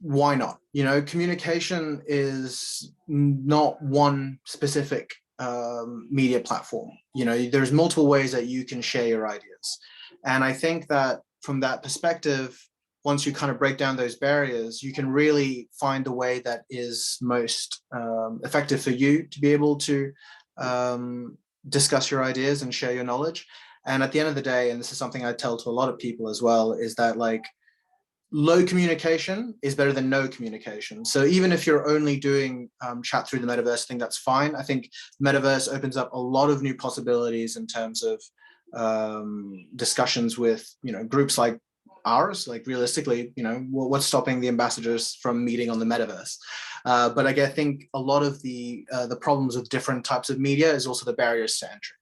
why not? You know, communication is not one specific media platform. You know, there's multiple ways that you can share your ideas, and I think that from that perspective, once you kind of break down those barriers, you can really find the way that is most effective for you to be able to discuss your ideas and share your knowledge. And at the end of the day, and this is something I tell to a lot of people as well, is that like low communication is better than no communication. So even if you're only doing chat through the metaverse, I think that's fine. I think metaverse opens up a lot of new possibilities in terms of discussions with, you know, groups like ours. Like realistically, you know, what's stopping the ambassadors from meeting on the metaverse? But I think a lot of the problems with different types of media is also the barriers to entry.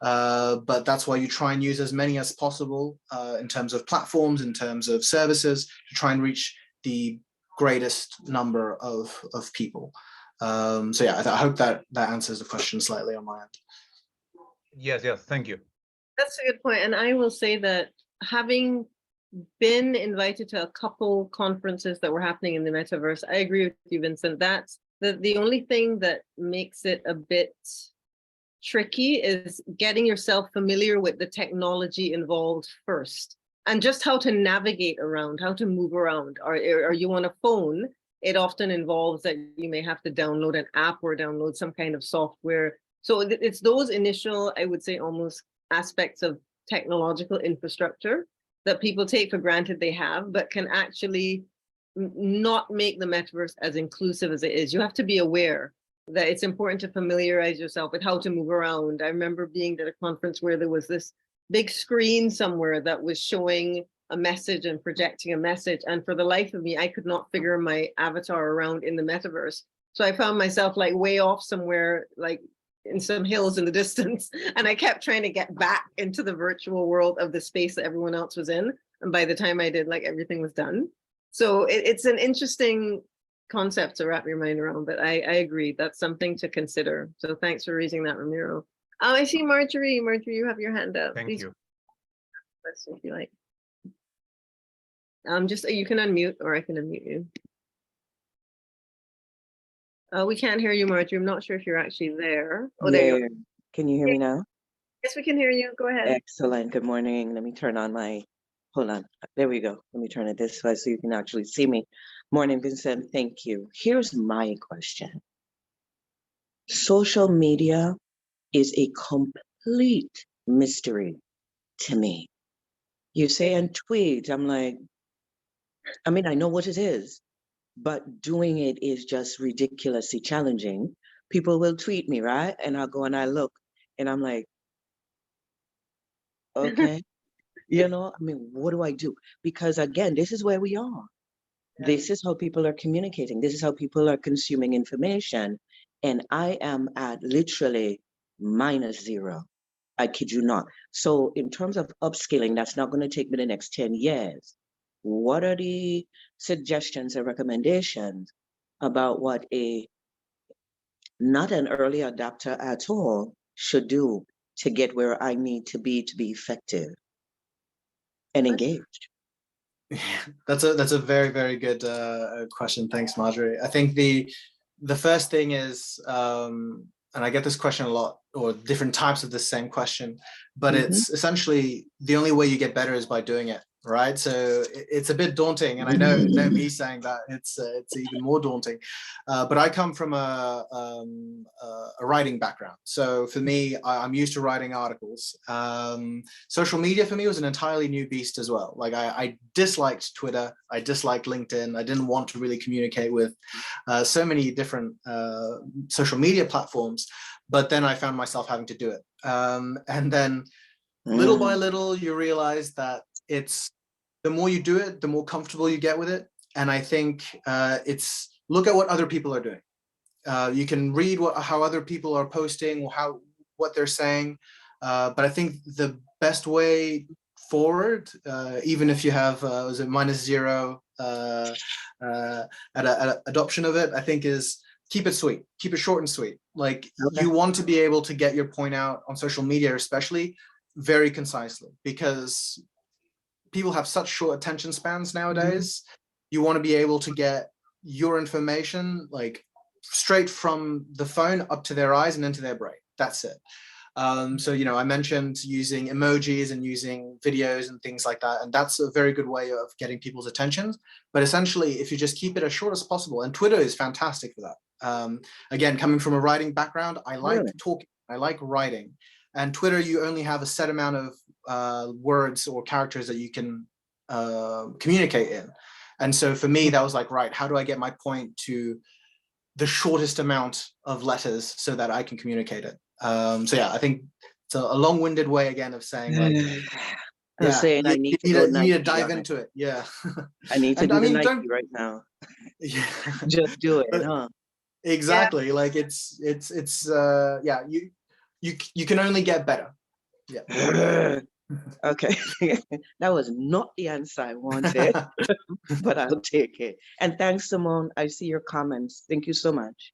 But that's why you try and use as many as possible in terms of platforms, in terms of services, to try and reach the greatest number of people. So yeah, I hope that answers the question slightly on my end. Yes, thank you. That's a good point. And I will say that having been invited to a couple conferences that were happening in the metaverse, I agree with you, Vincent. That's the only thing that makes it a bit tricky is getting yourself familiar with the technology involved first, and just how to navigate around, how to move around. Are you on a phone? It often involves that you may have to download an app or download some kind of software. So it's those initial, I would say, almost aspects of technological infrastructure that people take for granted they have, but can actually not make the metaverse as inclusive as it is. You have to be aware that it's important to familiarize yourself with how to move around. I remember being at a conference where there was this big screen somewhere that was showing a message and projecting a message. And for the life of me, I could not figure my avatar around in the metaverse. So I found myself like way off somewhere, like in some hills in the distance. And I kept trying to get back into the virtual world of the space that everyone else was in. And by the time I did, like everything was done. So it's an interesting concept to wrap your mind around, but I agree, that's something to consider. So thanks for raising that, Ramiro. I see Marjorie. Marjorie, you have your hand up. Thank Please you. if you like. Just you can unmute or I can unmute you. We can't hear you, Marjorie. I'm not sure if you're actually there. Oh, there you go. Can you hear me now? Yes, we can hear you. Go ahead. Excellent. Good morning. Let me turn on my, hold on. There we go. Let me turn it this way so you can actually see me. Morning, Vincent. Thank you. Here's my question. Social media is a complete mystery to me. You say and tweet, I'm like, I mean, I know what it is, but doing it is just ridiculously challenging. People will tweet me, right? And I'll go and I look and I'm like, okay, you know, I mean, what do I do? Because again, this is where we are. This is how people are communicating. This is how people are consuming information. And I am at literally -0. I kid you not. So in terms of upskilling, that's not going to take me the next 10 years. What are the suggestions or recommendations about what not an early adopter at all should do to get where I need to be effective and engaged? That's a very, very good question. Thanks, Marjorie. I think the first thing is, and I get this question a lot, or different types of the same question, but it's essentially the only way you get better is by doing it, right? So it's a bit daunting, and I know me saying that it's even more daunting. But I come from a writing background, so for me, I'm used to writing articles. Social media for me was an entirely new beast as well. Like I disliked Twitter, I disliked LinkedIn. I didn't want to really communicate with so many different social media platforms. But then I found myself having to do it, and then little by little, you realize that it's the more you do it, the more comfortable you get with it. And I think it's look at what other people are doing. You can read how other people are posting, what they're saying. But I think the best way forward, even if you have was it -0 at adoption of it, I think is keep it sweet, keep it short and sweet. Like you want to be able to get your point out on social media, especially very concisely, because people have such short attention spans nowadays. You want to be able to get your information like straight from the phone up to their eyes and into their brain. That's it. So, you know, I mentioned using emojis and using videos and things like that. And that's a very good way of getting people's attention. But essentially, if you just keep it as short as possible, and Twitter is fantastic for that. Again, coming from a writing background, I like talking, I like writing. And Twitter, you only have a set amount of words or characters that you can communicate in. And so for me, that was like, right, how do I get my point to the shortest amount of letters so that I can communicate it? So yeah, I think it's a long-winded way again of saying like, I need to dive into it. Yeah. I need to do the Nike right now. Yeah. Just do it, huh? Exactly. Yeah. Like it's yeah, you can only get better. Yeah. Okay, that was not the answer I wanted, but I'll take it. And thanks, Simone. I see your comments. Thank you so much.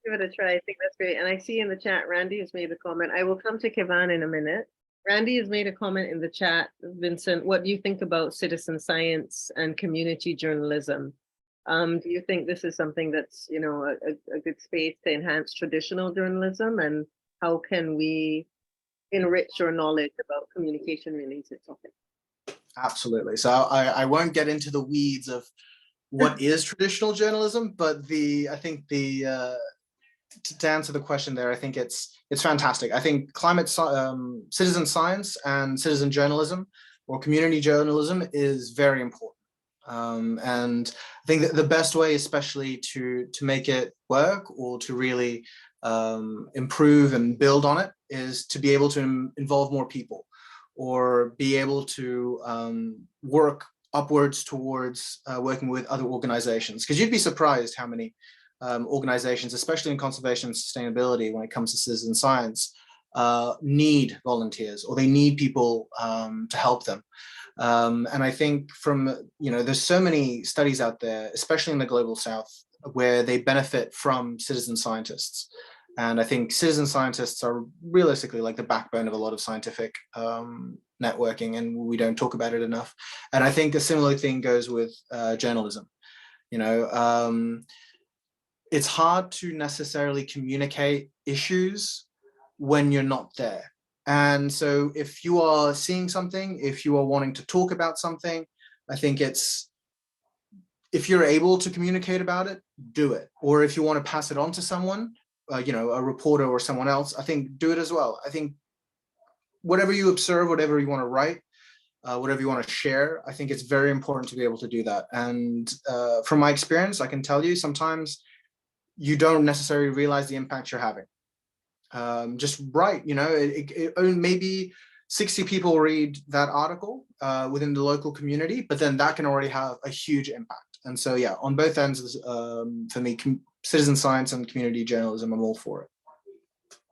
Give it a try. I think that's great. And I see in the chat, Randy has made a comment. I will come to Kivan in a minute. Randy has made a comment in the chat. Vincent, what do you think about citizen science and community journalism? Do you think this is something that's, you know, a good space to enhance traditional journalism? And how can we enrich your knowledge about communication related topics? Absolutely. So I won't get into the weeds of what is traditional journalism, but I think to answer the question there, I think it's fantastic. I think citizen science and citizen journalism or community journalism is very important. And I think that the best way, especially to make it work or to really improve and build on it, is to be able to involve more people or be able to work upwards towards working with other organizations. Because you'd be surprised how many organizations, especially in conservation and sustainability, when it comes to citizen science, need volunteers or they need people to help them. And I think there's so many studies out there, especially in the global south, where they benefit from citizen scientists. And I think citizen scientists are realistically like the backbone of a lot of scientific networking, and we don't talk about it enough. And I think a similar thing goes with journalism. It's hard to necessarily communicate issues when you're not there. And so if you are seeing something, if you are wanting to talk about something, I think if you're able to communicate about it, do it. Or if you want to pass it on to someone, a reporter or someone else, I think do it as well. I think whatever you observe, whatever you want to write, whatever you want to share, I think it's very important to be able to do that. And from my experience, I can tell you sometimes you don't necessarily realize the impact you're having. Just write, maybe 60 people read that article within the local community, but then that can already have a huge impact. And so, yeah, on both ends, for me, citizen science and community journalism, I'm all for it.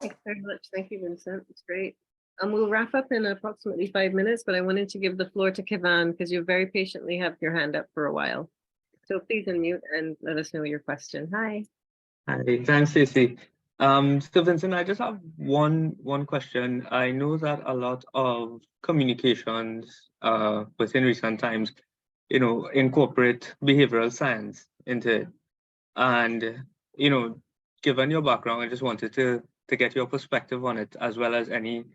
Thanks very much. Thank you, Vincent. It's great. We'll wrap up in approximately 5 minutes, but I wanted to give the floor to Kivan because you very patiently have your hand up for a while. So please unmute and let us know your question. Hi. Hi, thanks, Stacey. So Vincent, I just have one question. I know that a lot of communications within recent times, incorporate behavioral science into it. And, given your background, I just wanted to get your perspective on it, as well as any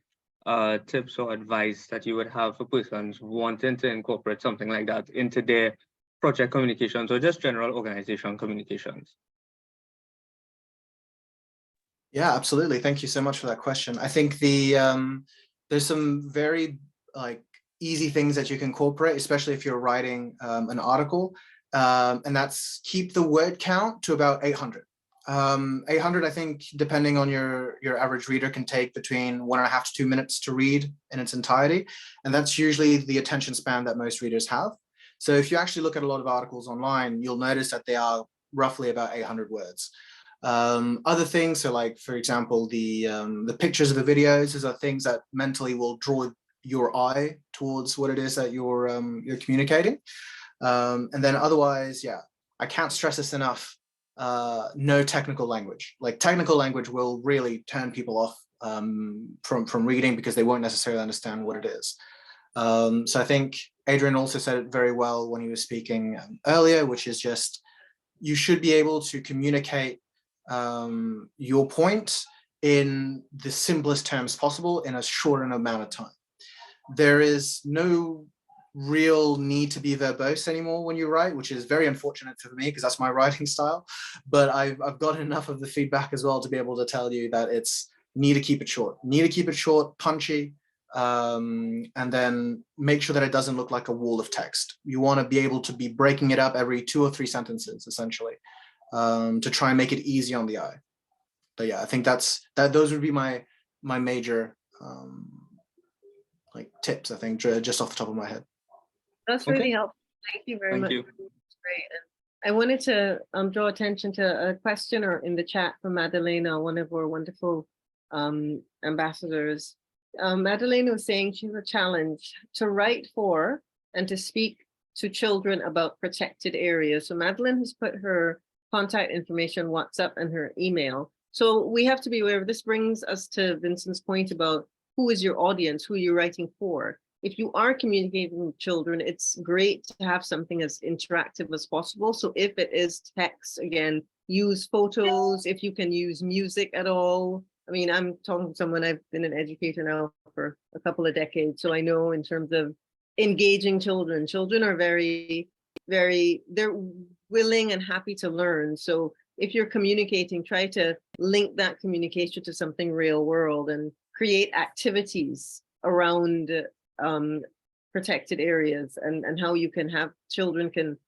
tips or advice that you would have for persons wanting to incorporate something like that into their project communications or just general organization communications. Yeah, absolutely. Thank you so much for that question. I think there's some very easy things that you can incorporate, especially if you're writing an article, and that's keep the word count to about 800. 800, I think, depending on your average reader, can take between 1.5 to 2 minutes to read in its entirety. And that's usually the attention span that most readers have. So if you actually look at a lot of articles online, you'll notice that they are roughly about 800 words. Other things, so like, for example, the pictures of the videos, these are things that mentally will draw your eye towards what it is that you're communicating. And then otherwise, yeah, I can't stress this enough. No technical language. Like, technical language will really turn people off from reading because they won't necessarily understand what it is. So I think Adrian also said it very well when he was speaking earlier, which is just, you should be able to communicate your point in the simplest terms possible in a short amount of time. There is no real need to be verbose anymore when you write, which is very unfortunate for me because that's my writing style. But I've got enough of the feedback as well to be able to tell you that need to keep it short, punchy, and then make sure that it doesn't look like a wall of text. You want to be able to be breaking it up every 2 or 3 sentences, essentially, to try and make it easy on the eye. But yeah, I think those would be my major tips, I think, just off the top of my head. That's really helpful. Thank you very much. You. Great. And I wanted to draw attention to a question in the chat from Madalena, one of our wonderful ambassadors. Madeleine was saying she has a challenge to write for and to speak to children about protected areas. So Madeleine has put her contact information, WhatsApp, and her email. So we have to be aware of this. Brings us to Vincent's point about who is your audience, who you're writing for. If you are communicating with children, it's great to have something as interactive as possible. So if it is text, again, use photos, if you can use music at all. I mean, I'm talking to someone, I've been an educator now for a couple of decades, so I know in terms of engaging children, children are very, they're willing and happy to learn. So if you're communicating, try to link that communication to something real world and create activities around protected areas and how you can have children can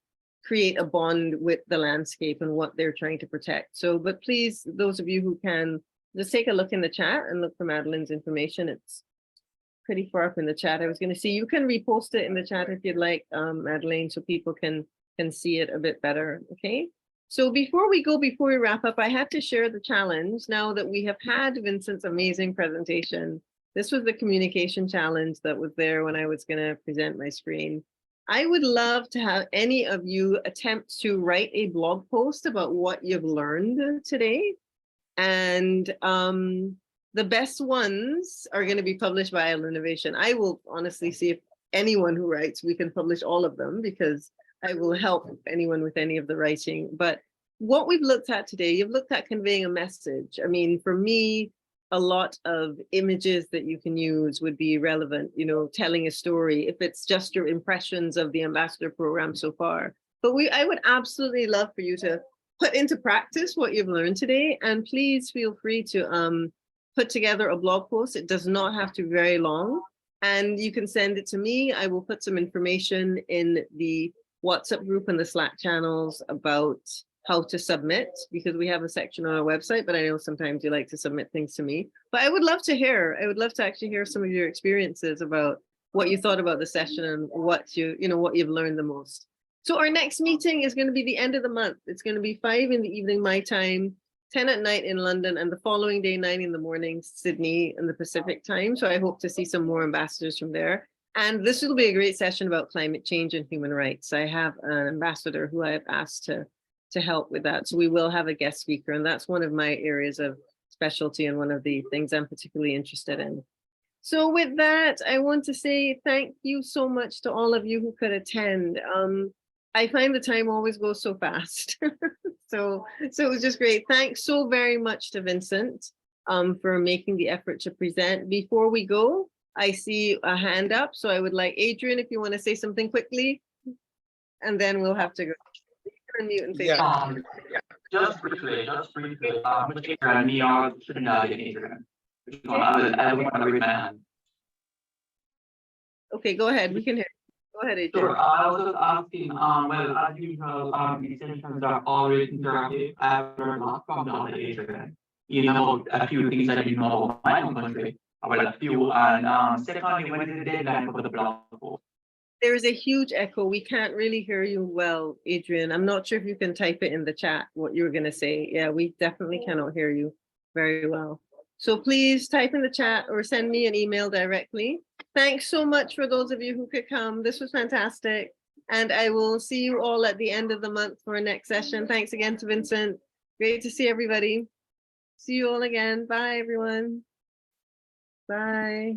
create a bond with the landscape and what they're trying to protect. So, but please, those of you who can, just take a look in the chat and look for Madeleine's information. It's pretty far up in the chat. I was going to see, you can repost it in the chat if you'd like, Madeleine, so people can see it a bit better, okay? So before we wrap up, I had to share the challenge now that we have had Vincent's amazing presentation. This was the communication challenge that was there when I was going to present my screen. I would love to have any of you attempt to write a blog post about what you've learned today. And the best ones are going to be published by Island Innovation. I will honestly see if anyone who writes, we can publish all of them because I will help anyone with any of the writing. But what we've looked at today, you've looked at conveying a message. I mean, for me, a lot of images that you can use would be relevant, you know, telling a story, if it's just your impressions of the ambassador program so far. But I would absolutely love for you to put into practice what you've learned today. And please feel free to put together a blog post. It does not have to be very long. And you can send it to me. I will put some information in the WhatsApp group and the Slack channels about how to submit, because we have a section on our website, but I know sometimes you like to submit things to me. But I would love to hear, I would love to actually hear some of your experiences about what you thought about the session and what what you've learned the most. So our next meeting is going to be the end of the month. It's going to be 5 in the evening, my time, 10 at night in London, and the following day, 9 in the morning, Sydney and the Pacific time. So I hope to see some more ambassadors from there. And this will be a great session about climate change and human rights. I have an ambassador who I have asked to help with that. So we will have a guest speaker, and that's one of my areas of specialty and one of the things I'm particularly interested in. So with that, I want to say thank you so much to all of you who could attend. I find the time always goes so fast. so it was just great. Thanks so very much to Vincent for making the effort to present. Before we go, I see a hand up. So I would like Adrian, if you want to say something quickly, and then we'll have to go. Unmute and say something. Just briefly, which Adrian, me or Adrian? I would want to read my hand. Okay, go ahead. We can hear. Go ahead, Adrian. Sure. I was just asking, well, as usual, these sessions are always interactive. I've learned a lot from Dr. Adrian. You know a few things that you know about my own country, about a few. And secondly, when is the deadline for the blog post? There is a huge echo. We can't really hear you well, Adrian. I'm not sure if you can type it in the chat, what you were going to say. Yeah, we definitely cannot hear you very well. So please type in the chat or send me an email directly. Thanks so much for those of you who could come. This was fantastic. And I will see you all at the end of the month for our next session. Thanks again to Vincent. Great to see everybody. See you all again. Bye, everyone. Bye.